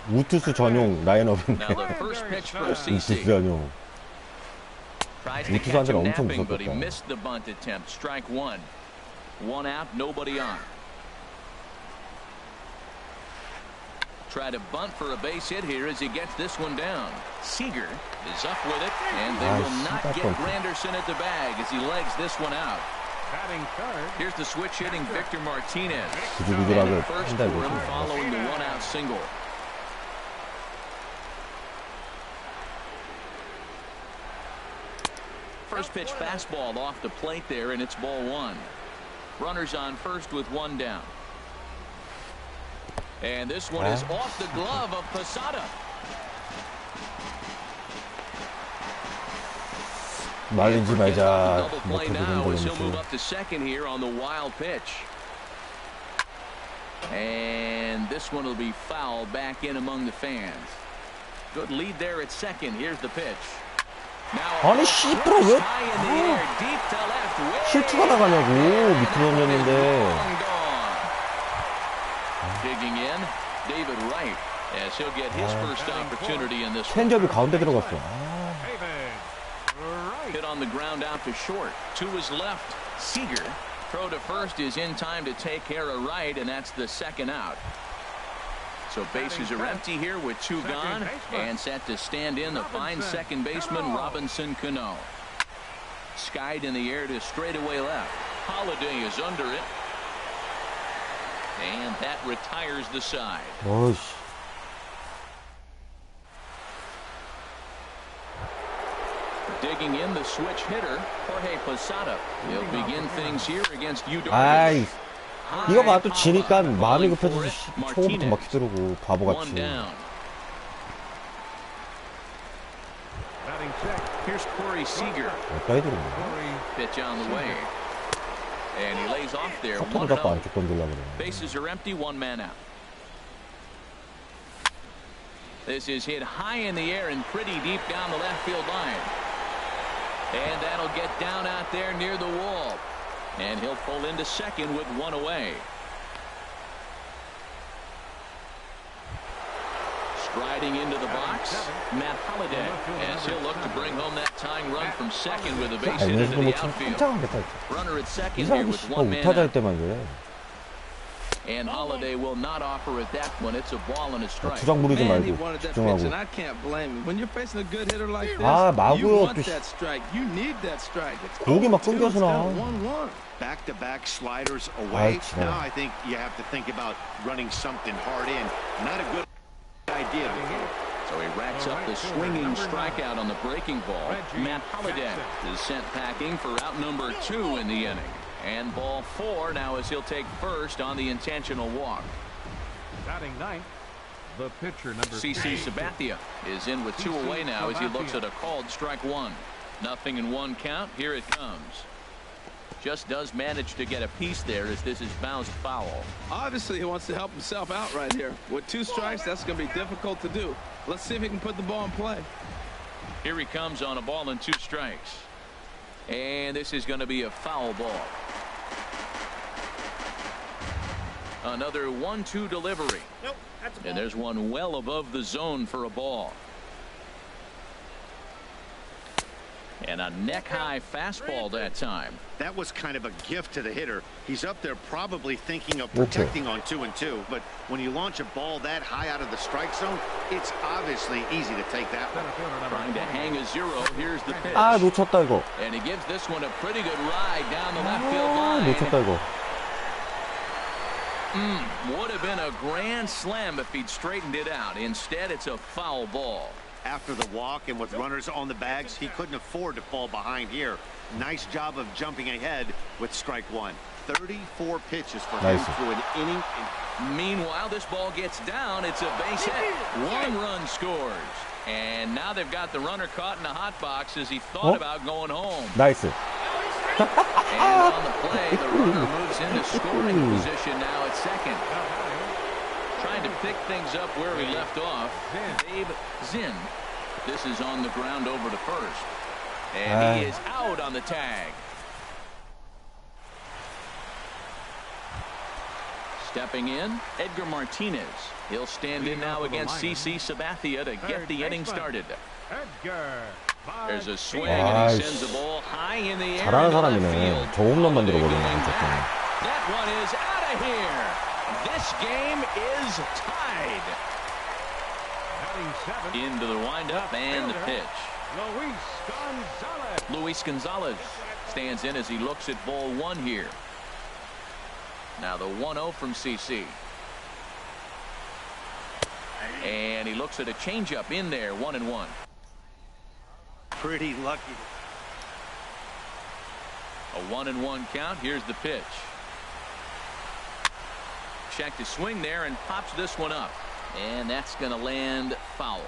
우투수 전용 라인업인데 Now the first pitch for 우투수 CC. 전용. Tries to catch him 우투수한테는 엄청 napping, but he 무섭겠다. missed the bunt attempt. Strike 1. 1 out, nobody on. Try to bunt for a base hit here as he gets this one down. Seager is up with it, and they will not get Granderson at the bag as he legs this one out. Here's the switch hitting Victor Martinez. 구질구질하게 First 한달 for him 보지. following the 1-out single. First pitch fastball off the plate there, and it's ball 1. Runners on first with 1 down. And this one is off the glove of Posada. 말리지 말자. Double play 못해도 now as he'll 된다면서. move up to second here on the wild pitch. And this one will be fouled back in among the fans. Good lead there at second. Here's the pitch. Now 아니 씨부라 왜 high in the air, deep to left, way 실투가 나가냐고 밑으로 던졌는데. Digging in, David Wright, as he'll get his first opportunity in this one. 체인지업이 가운데 들어갔어. Hit on the ground out to short. To his left, Seager. Throw to first is in time to take care of Wright, and that's the second out. So bases are empty here with 2 gone, and set to stand in the fine second baseman Robinson Cano. Skied in the air to straightaway left. Holiday is under it. And that retires the side. 어이씨. Digging in the switch hitter, Jorge Posada. He'll begin things here against Yu 아이, Darvish. 이거 봐 또 지니까 마음이 급해져서 초반부터 막히더라고 바보같이. 1 down. Here's Corey Seager. 몇가이 들어오네. Pitch on the way. And he lays off there. 커터를 자꾸 안쪽 건들려고 그래. Bases are empty, 1 man out. This is hit high in the air and pretty deep down the left field line. And that'll get down out there near the wall. And he'll pull into second with 1 away. Striding into the box, Matt Holliday, as he'll look to bring home that tying run from second with a base hit into the outfield. Runner at second here 이상하게 with 씨발 1 man 우타자 할 out. 때만 그래. And Holiday will not offer at that one. It's a ball and a strike. 주장 부리지 Man, he 말고 wanted that pitch, 집중하고. and I can't blame him. When you're facing a good hitter like this, 아, you 마구요. want that strike. You need that strike. It's 고기 막 0-2, 끊겨서 it's 나. 1-1. Back-to-back sliders away. 아이, Now I think you have to think about running something hard in. Not a good idea. So he racks up the swinging strikeout on the breaking ball. Matt Holliday is sent packing for out number 2 in the inning. And ball 4 now as he'll take first on the intentional walk. Batting ninth, the pitcher number CC Sabathia is in with 2 away now as he looks at a called strike 1. 0-1 count. Here it comes. Just does manage to get a piece there as this is bounced foul. Obviously, he wants to help himself out right here. With 2 strikes, that's going to be difficult to do. Let's see if he can put the ball in play. Here he comes on a ball and 2 strikes. And this is going to be a foul ball. Another 1-2 delivery. Nope, that's a ball. And there's one well above the zone for a ball. And a neck-high fastball that time. That was kind of a gift to the hitter. He's up there probably thinking of protecting on 2-2. But when you launch a ball that high out of the strike zone, it's obviously easy to take that one. Trying to hang a 0. Here's the pitch. 아, 놓쳤다 이거. And he gives this one a pretty good ride down the left field line. 놓쳤다 이거. Would have been a grand slam if he'd straightened it out. Instead, it's a foul ball. After the walk and with runners on the bags, he couldn't afford to fall behind here. Nice job of jumping ahead with strike 1. 34 pitches for him through an inning. Meanwhile, this ball gets down. It's a base hit. 1 run scores. And now they've got the runner caught in the hot box as he thought about going home. 나이스. And on the play, the runner moves into scoring position now at second. Trying to pick things up where he left off. Dave Zinn. This is on the ground over to first. And he is out on the tag. Stepping in, Edgar Martinez. He'll stand in now against CC Sabathia to get the inning started. There's a swing and he sends the ball high in the air. 잘하는 사람이네. 저 홈런 만들어버리네. That one is out of here. This game is tied. Into the windup and the pitch. Luis Gonzalez stands in as he looks at ball 1 here. Now the 1-0 from CC. And he looks at a changeup in there, 1-1. Pretty lucky. A 1-1 count. Here's the pitch. Checked his swing there and pops this one up. And that's going to land foul.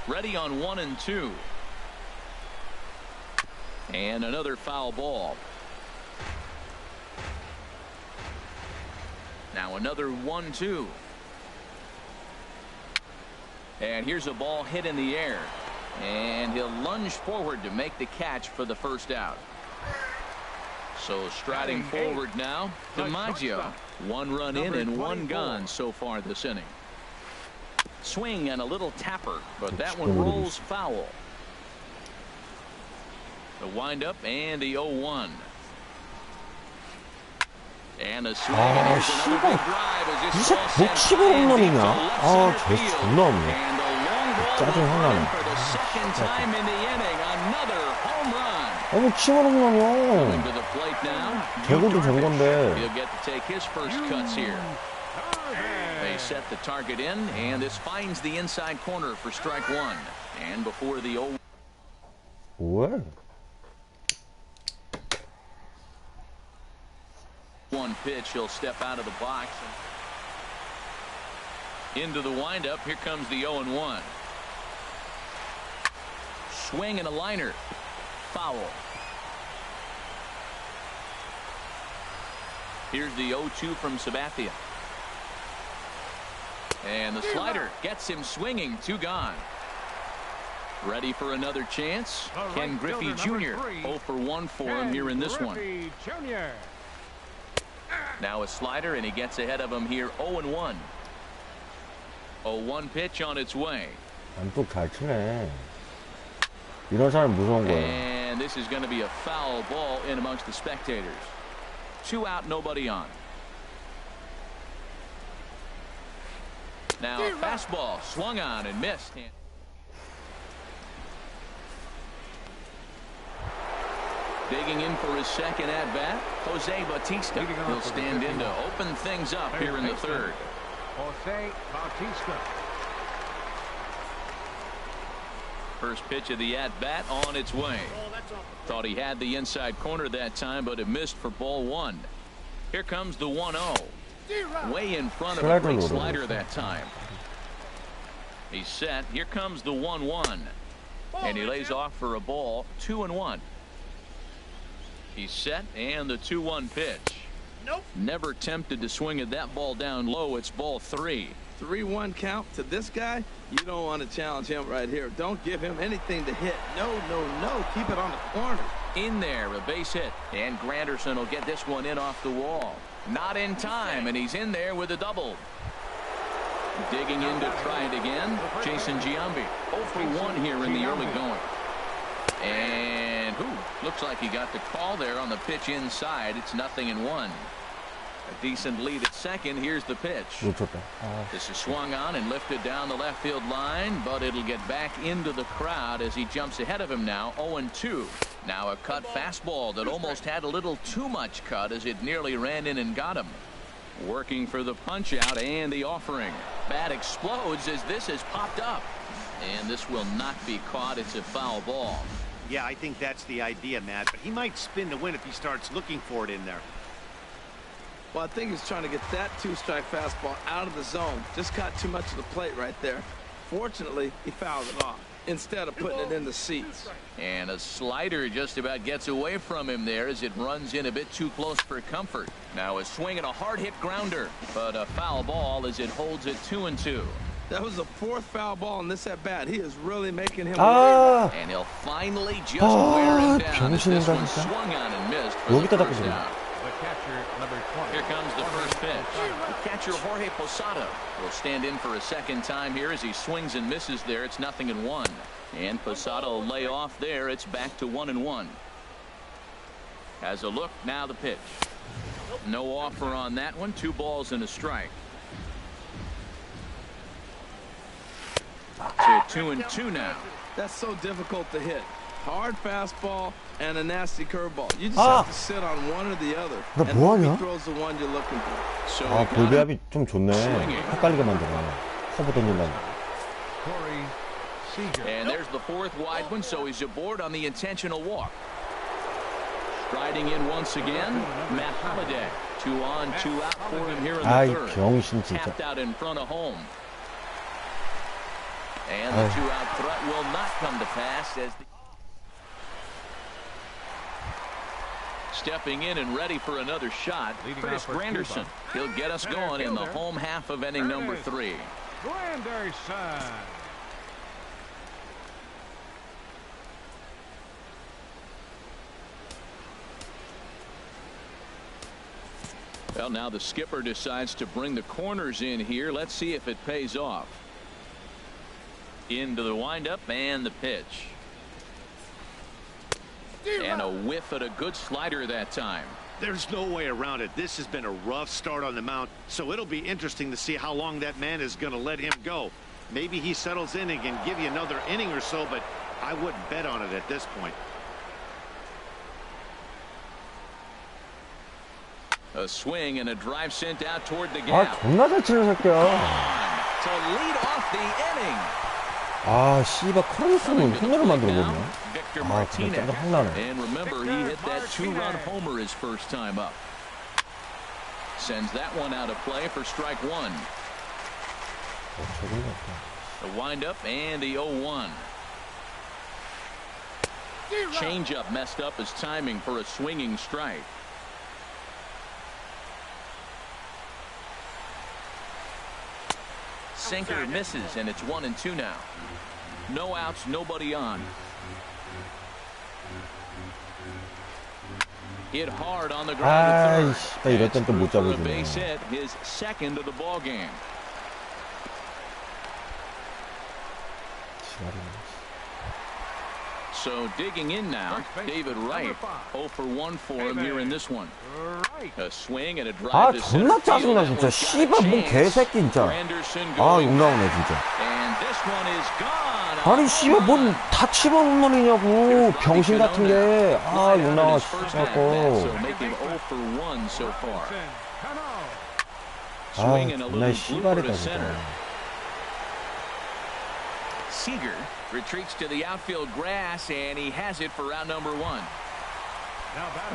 Ready on 1-2. And another foul ball. Now another 1-2. And here's a ball hit in the air. And he'll lunge forward to make the catch for the first out. So striding forward now, DiMaggio. 1 run in and 1 gone so far this inning. Swing and a little tapper, but that one rolls foul. The windup and the 0-1. And a swing. And here's another big drive as this ball sends 홈런이냐? 아, 쟤 존나 없네. And the long ball 짜증 하나네. for the second time in the inning. Another home run. 어머, 치마 홈런이야. To the plate now. 개고도 된 건데. He'll get to take his first cuts here. They set the target in, and this finds the inside corner for strike 1. And before the 0. 뭐야? 1 pitch, he'll step out of the box. Into the windup. Here comes the 0-1. Swing and a liner. Foul. Here's the 0-2 from Sabathia. And the slider gets him swinging. 2 gone. Ready for another chance. Ken Griffey Jr. 0 for 1 for him here in this one. Now a slider, and he gets ahead of him here. 0-1. 0-1 pitch on its way. 또 잘 치네. 이런 사람 무서운 거야. And this is going to be a foul ball in amongst the spectators. 2 out, nobody on. Now a fastball swung on and missed. Digging in for his second at bat, Jose Bautista. He'll stand in to open things up here in the 3rd. Jose Bautista. First pitch of the at-bat on its way. Thought he had the inside corner that time, but it missed for ball 1. Here comes the 1-0. Way in front of a great slider that time. He's set. Here comes the 1-1. And he lays off for a ball, 2-1. He's set, and the 2-1 pitch. Nope. Never tempted to swing at that ball down low. It's ball 3. 3-1 count to this guy. You don't want to challenge him right here. Don't give him anything to hit. No, no, no. Keep it on the corner. In there, a base hit. And Granderson will get this one in off the wall. Not in time, and he's in there with a double. Digging in to try it again, Jason Giambi. 0 for 1 here in the early going. And looks like he got the call there on the pitch inside. It's 0-1. A decent lead at second. Here's the pitch. This is swung on and lifted down the left field line, but it'll get back into the crowd as he jumps ahead of him now. 0-2. Now a cut fastball that almost had a little too much cut as it nearly ran in and got him. Working for the punch out and the offering. Bat explodes as this has popped up. And this will not be caught. It's a foul ball. Yeah, I think that's the idea, Matt. But he might spin to win if he starts looking for it in there. Well, I think he's trying to get that 2-strike fastball out of the zone. Just caught too much of the plate right there. Fortunately, he fouled it off instead of putting it in the seats. And a slider just about gets away from him there as it runs in a bit too close for comfort. Now a swing and a hard hit grounder, but a foul ball as it holds it 2-2. That was the 4th foul ball in this at bat. He is really making him work. And he'll finally just wear him down as this one swung on and missed for the first out. Here comes the first pitch. The catcher Jorge Posada will stand in for a second time here as he swings and misses there. It's 0-1. And Posada will lay off there. It's back to 1-1. Has a look. Now the pitch. No offer on that one. 2 balls and a strike. So 2-2 now. That's so difficult to hit. Hard fastball and a nasty curveball. You just have to sit on one or the other. And he throws the one you're looking for. So 볼배합이 좀 좋네. 헷갈리게 만들어. 커버 던진다고. And there's the 4th wide one, so he's aboard on the intentional walk. Striding in once again, Matt Holliday. 2 on, 2 out for him here in the 3rd. 병신 진짜. Tapped out in front of home. And the 2-out threat will not come to pass as stepping in and ready for another shot, Curtis Granderson. He'll get us going in the home half of inning number 3. Granderson. Well, now the skipper decides to bring the corners in here. Let's see if it pays off. Into the windup and the pitch. And a whiff at a good slider that time. There's no way around it. This has been a rough start on the mound, so it'll be interesting to see how long that man is going to let him go. Maybe he settles in and can give you another inning or so, but I wouldn't bet on it at this point. A swing and a drive sent out toward the gap. 존나 잘 치는 새끼야. To lead off the inning. 씨발 크로스는 손으로 만들어버리네. Victor 그냥 Martinez. 깜짝 확 나네. And remember, he hit that 2-run homer his first time up. Sends that one out of play for strike 1. The windup and the 0-1. Changeup messed up his timing for a swinging strike. Sinker misses, and it's 1-2 now. No outs, nobody on. Hit hard on the ground. 이럴 땐 또 못 For a 잡아주네. base hit, his second of the ball game. So digging in now, David Wright. 0 for 1 for him here in this one. A swing and a drive to center 존나 field. 짜증나 진짜. 씨발 뭔 개새끼 진짜. 욕 나오네 진짜. And this one is gone. 아니 씨발 뭔 다 치버문이냐고. 병신 같은 게. 욕 나와 진짜. So making 0 for 1 so far. Swing and a 존나 little blooper 씨발이다 to 진짜. center. Seager retreats to the outfield grass, and he has it for round number 1.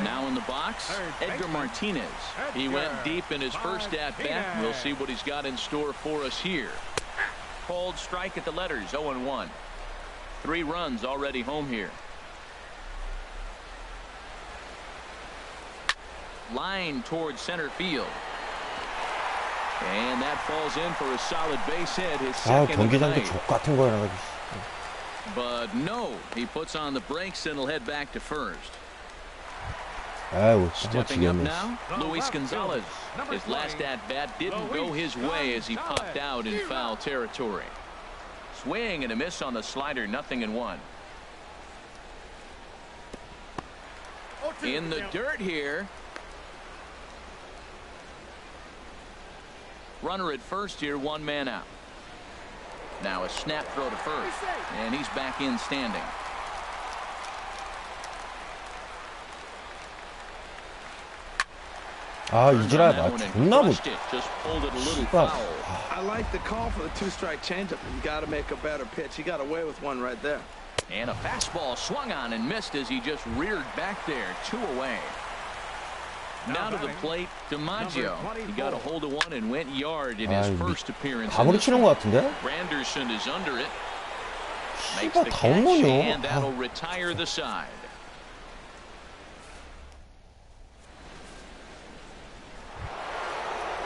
Now in the box, Edgar Martinez. He went deep in his first at-bat. We'll see what he's got in store for us here. Called strike at the letters, 0-1. 3 runs already home here. Line towards center field. And that falls in for a solid base hit. His second of the night. 같은 거야 나가지. But no, he puts on the brakes and will head back to first. 아유, Stepping up now, Luis Gonzalez. His last at-bat didn't go his way as he popped out in foul territory. Swing and a miss on the slider, 0-1. In the dirt here. Runner at first here, 1 man out. Now a snap throw to first, and he's back in standing. 아, 이지랄 나 존나 못. Just pulled it a little foul. I like the call for the 2-strike changeup. You got to make a better pitch. He got away with one right there. And a fastball swung on and missed as he just reared back there, 2 away. Now to the plate, DiMaggio. He got a hold of one and went yard in his first appearance. 가구리 치는 것 같은데? Granderson is under it. Makes the catch, and that'll retire the side.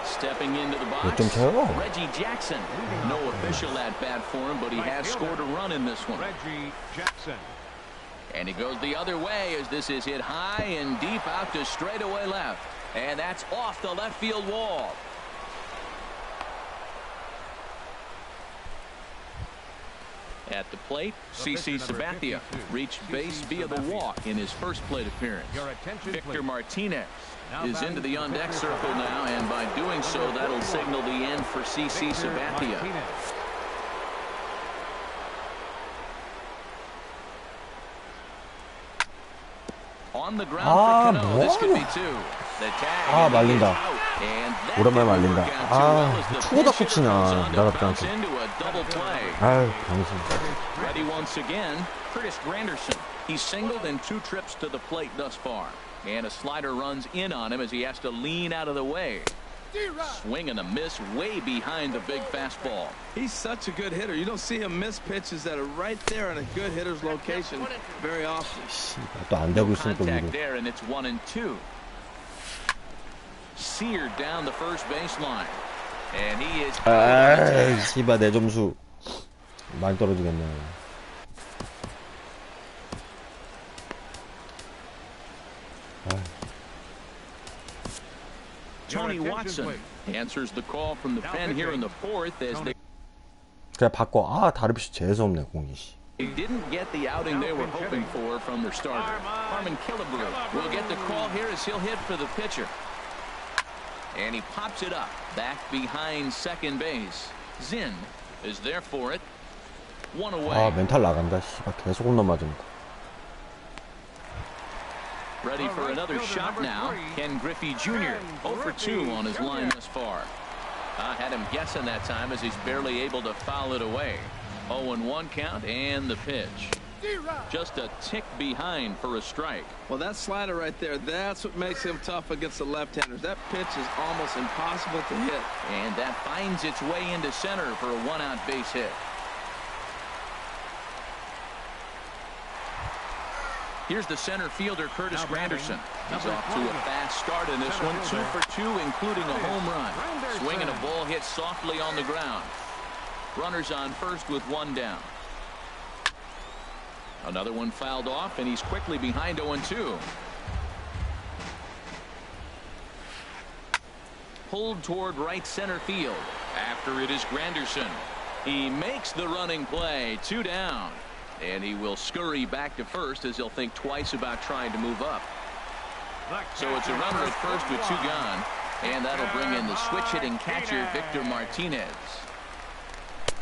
Stepping into the box, Reggie Jackson. No official at-bat for him, but he has scored a run in this one. Reggie Jackson. And he goes the other way as this is hit high and deep out to straightaway left. And that's off the left field wall. At the plate, CC Sabathia reached base via the walk in his first plate appearance. Victor Martinez is into the on-deck circle now, and by doing so, that'll signal the end for CC Sabathia. On the ground for Cano. This could be 2. The tag 말린다. 오랜만에 말린다. 투구다 into a double play. 아유, 당신. Ready once again, Curtis Granderson. He's singled in 2 trips to the plate thus far. And a slider runs in on him as he has to lean out of the way. Swing and a miss way behind the big fastball. He's such a good hitter. You don't see him miss pitches that are right there in a good hitter's location very often. 또안 되고 있으니까 Contact there, and it's 1-2. Seared down the first baseline. And he is. 아, 씨발 내 점수 많이 떨어지겠네. Tony Watson answers the call from the pen here in the 4th as they 그냥 바꿔. 아, 다르비쉬 재수없네 공이. didn't get the outing they were hoping for from their starter. Harmon Killebrew will get the call here as he'll hit for the pitcher. And he pops it up back behind second base. Zinn is there for it. 1 away. 아, 멘탈 나간다. 씨발 계속 홈런 맞으니까. Ready for another shot now. Ken Griffey Jr. 0 for 2 on his line thus far. I had him guessing that time as he's barely able to foul it away. 0-1 count and the pitch. Just a tick behind for a strike. Well, that slider right there, that's what makes him tough against the left-handers. That pitch is almost impossible to hit. And that finds its way into center for a 1-out base hit. Here's the center fielder, Curtis Granderson. He's off to a fast start in this one. 2 for 2, including a home run. Swinging a ball hit softly on the ground. Runners on first with 1 down. Another one fouled off, and he's quickly behind 0-2. Pulled toward right center field. After it is Granderson. He makes the running play. 2 down. And he will scurry back to first as he'll think twice about trying to move up. So it's a runner at first with 2 gone. And that'll bring in the switch-hitting catcher, Victor Martinez.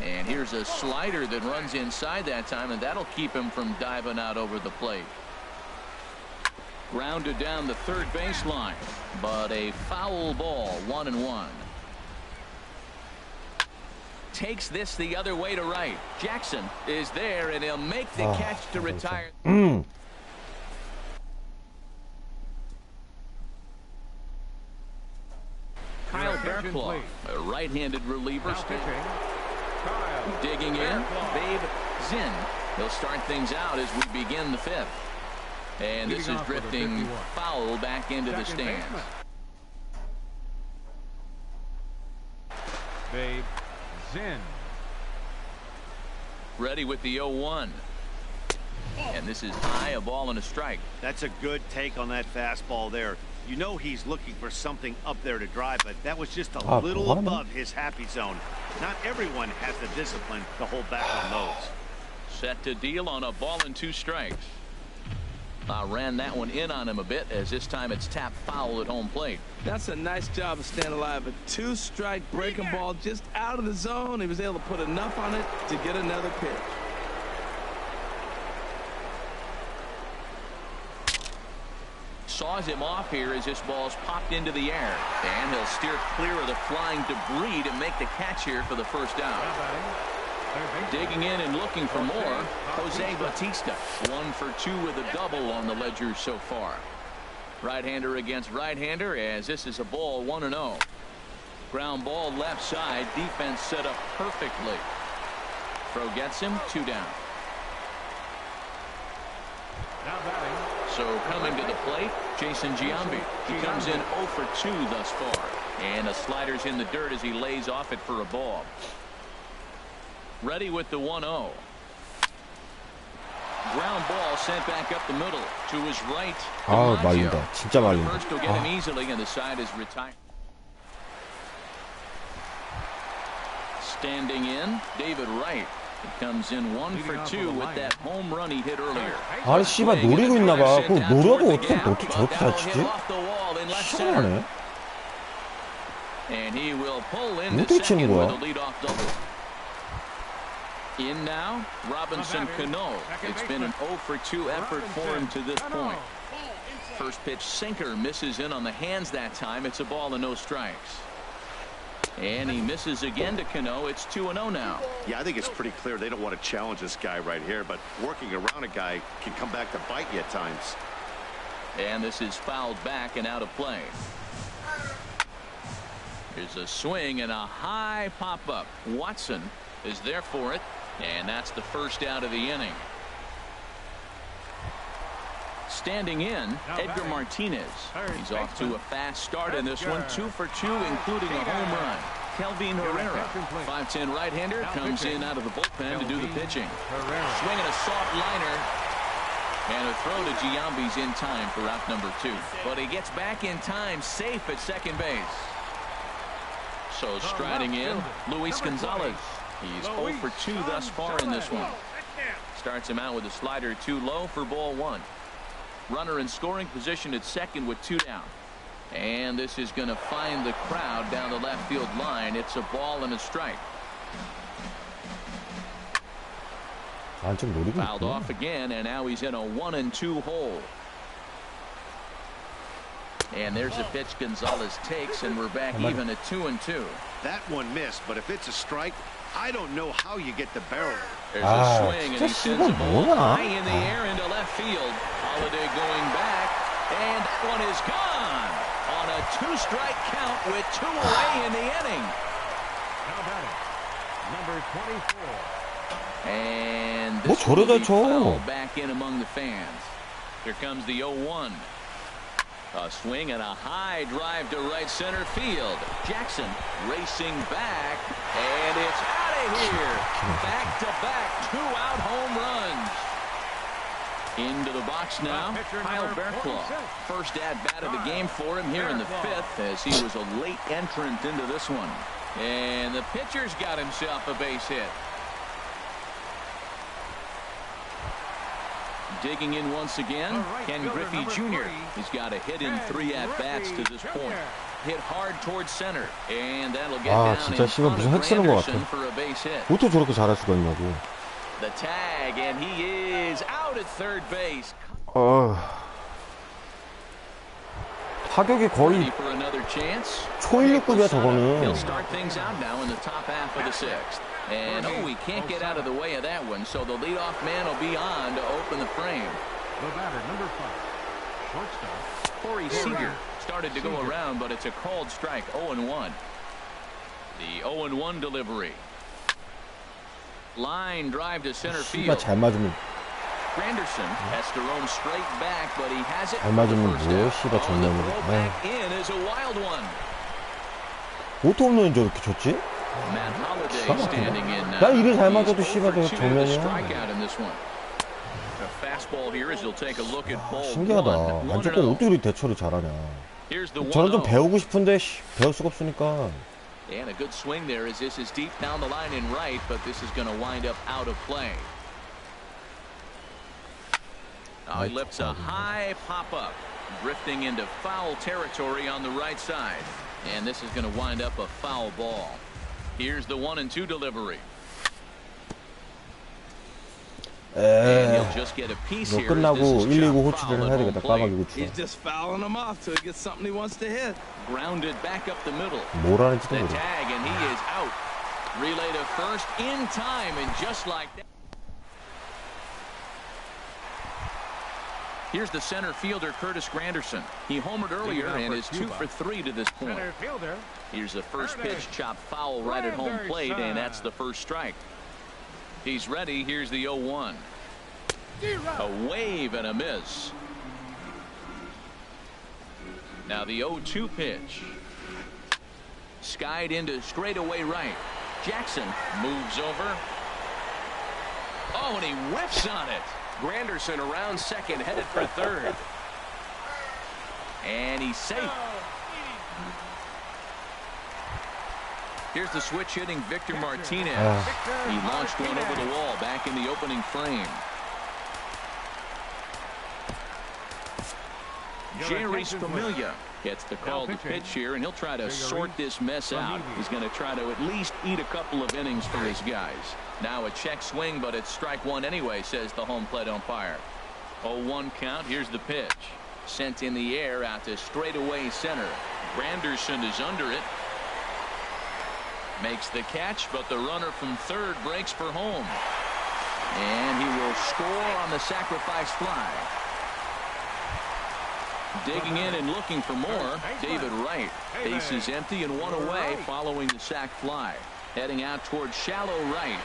And here's a slider that runs inside that time, and that'll keep him from diving out over the plate. Grounded down the third baseline, but a foul ball, 1-1. Takes this the other way to right. Jackson is there, and he'll make the catch to retire. Kyle Barklaw, a right-handed reliever, digging in. Babe Zinn He'll start things out as we begin the fifth. And this is drifting foul back into the stands. Babe Zinn. Ready with the 0-1. And this is high, a ball and a strike. That's a good take on that fastball there. You know he's looking for something up there to drive, but that was just a little above his happy zone. Not everyone has the discipline to hold back on those. Set to deal on a ball and 2 strikes. Ran that one in on him a bit, as this time it's tapped foul at home plate. That's a nice job of staying alive. A 2-strike breaking ball just out of the zone. He was able to put enough on it to get another pitch. Saws him off here as this ball's popped into the air. And he'll steer clear of the flying debris to make the catch here for the first out. Digging in and looking for more, Jose Bautista. 1 for 2 with a double on the ledger so far. Right-hander against right-hander, as this is a ball 1-0. Ground ball left side. Defense set up perfectly. Throw gets him. 2 down. So coming to the plate, Jason Giambi. He comes in 0 for 2 thus far. And a slider's in the dirt as he lays off it for a ball. Ready with the 1-0. Ground ball sent back up the middle to his right. 아, 말린다. 진짜 말린다. First will get him easily, and the side is retired. Standing in, David Wright. It comes in 1 for 2 with that home run he hit earlier. 아, 씨발 노리고 있나봐. 그거 노려고 어떻게 저렇게 잘 치지? 희한하네. And he will pull in 어떻게 the 치는 second with 거야? a leadoff double. In now, Robinson Cano. It's been an 0 for 2 effort for him to this point. First pitch sinker misses in on the hands that time. It's a ball and no strikes. And he misses again to Cano. It's 2-0 now. Yeah, I think it's pretty clear they don't want to challenge this guy right here, but working around a guy can come back to bite you at times. And this is fouled back and out of play. Here's a swing and a high pop-up. Watson is there for it, and that's the first out of the inning. Standing in, Edgar Martinez. He's off to a fast start in this one. 2 for 2, including a home run. Kelvin Herrera, 5'10" right-hander, comes in out of the bullpen to do the pitching. Swinging a soft liner. And a throw to Giambi's in time for out number 2. But he gets back in time, safe at second base. So striding in, Luis Gonzalez. He's 0 for 2 thus far in this one. Starts him out with a slider too low for ball 1. Runner in scoring position at second with 2 down. And this is going to find the crowd down the left field line. It's a ball and a strike. Fouled off again, and now he's in a 1-2 hole. And there's a pitch Gonzalez takes, and we're back even at 2-2. That one missed, but if it's a strike, I don't know how you get the barrel. There's a swing, and he sends the ball high in the air into left field. Holiday going back, and that one is gone on a 2-strike count with 2 away in the inning. Now batting, number 24. And this will be fouled back in among the fans. Here comes the 0-1. A swing and a high drive to right center field. Jackson racing back, and it's out of here. Back-to-back 2-out home runs. Into the box now, Kyle Bearclaw. First at-bat of the game for him here in the 5th, as he was a late entrant into this one. And the pitcher's got himself a base hit. Digging in once again, Ken Griffey Jr. He's got a hit in 3 at-bats to this point. Hit hard towards center, and that'll get down in front of Granderson for a base hit. 어떻게 저렇게 잘할 수가 있냐고. The tag, and he is out at third base. 타격이 거의 초일류급이야 저거는. He'll start things out now in the top half of the 6th. And he can't get out of the way of that one, so the leadoff man will be on to open the frame. The batter, number 5, shortstop. Corey Seager started to go around, but it's a called strike. 0-1. The 0-1 delivery. Line drive to center 씨발 field. 잘 맞으면 Granderson has to roam straight back, but he has it. 잘 맞으면 뭐해 씨발 정면으로. In is a wild one. 어떻게 홈런이 저렇게 쳤지? Matt Holliday standing in now. 나 이래 잘 맞아도 He's 씨발 0 저 for 2 to the 정면이야. strikeout in this one. A fastball here as he'll take a look at ball 신기하다. one. 무조건 어떻게 이렇게 대처를 잘하냐. Here's the 저는 좀 1-0. 배우고 싶은데 배울 수가 없으니까. And a good swing there as this is deep down the line in right, but this is going to wind up out of play. Now he lifts a high pop-up, drifting into foul territory on the right side. And this is going to wind up a foul ball. Here's the 1-2 delivery. And he'll just get a piece 너 here. as 끝나고 this is 1, 2구 chopped 호치를 foul 해야 at 되겠다. home plate. 까마귀 고추. He's just fouling him off till he gets something he wants to hit. Grounded back up the middle. 뭘 하는지도 The 모르. tag, and he is out. Relay to first in time, and just like that. Here's the center fielder, Curtis Granderson. He homered earlier and is 2 for 3 to this point. Center fielder. Here's the first pitch, chopped foul right at home plate, and that's the first strike. He's ready. Here's the 0-1. A wave and a miss. Now the 0-2 pitch. Skied into straightaway right. Jackson moves over. Oh, and he whiffs on it. Granderson around second, headed for third. And he's safe. Here's the switch hitting Victor Martinez. He launched one over the wall back in the opening frame. Jerry's Familia gets the call to pitch here, and he'll try to sort this mess out. He's going to try to at least eat a couple of innings for his guys. Now a check swing, but it's strike one anyway, says the home plate umpire. 0-1 count. Here's the pitch. Sent in the air out to straightaway center. Granderson is under it. Makes the catch, but the runner from third breaks for home. And he will score on the sacrifice fly. Digging in and looking for more, David Wright. Base is empty and one away following the sac fly. Heading out towards shallow right.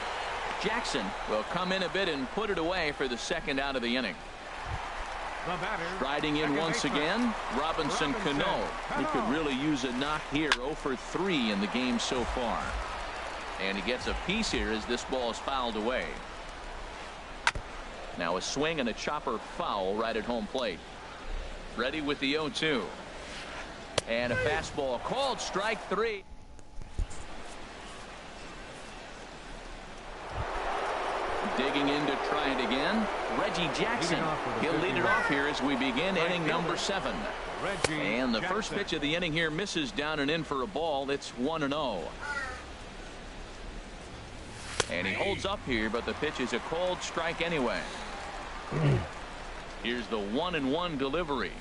Jackson will come in a bit and put it away for the second out of the inning. Striding in once again, Robinson Cano. He could really use a knock here. 0 for 3 in the game so far. And he gets a piece here as this ball is fouled away. Now a swing and a chopper foul right at home plate. Ready with the 0-2. And a fastball called strike 3. Digging in to try it again. Reggie Jackson. He'll lead it off here as we begin inning number 7. And the first pitch of the inning here misses down and in for a ball. It's 1-0. And he holds up here, but the pitch is a called strike anyway. Here's the 1-1 delivery.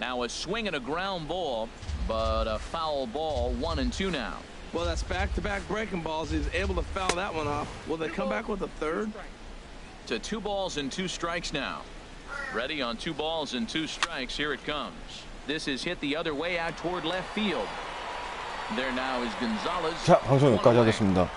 Now a swing and a ground ball, but a foul ball. 1-2 now. Well, that's back-to-back breaking balls. He's able to foul that one off. Will they come back with a third? To 2 balls and 2 strikes now. Ready on 2 balls and 2 strikes. Here it comes. This is hit the other way out toward left field. There now is Gonzalez. 자, 방송 여기까지 하겠습니다.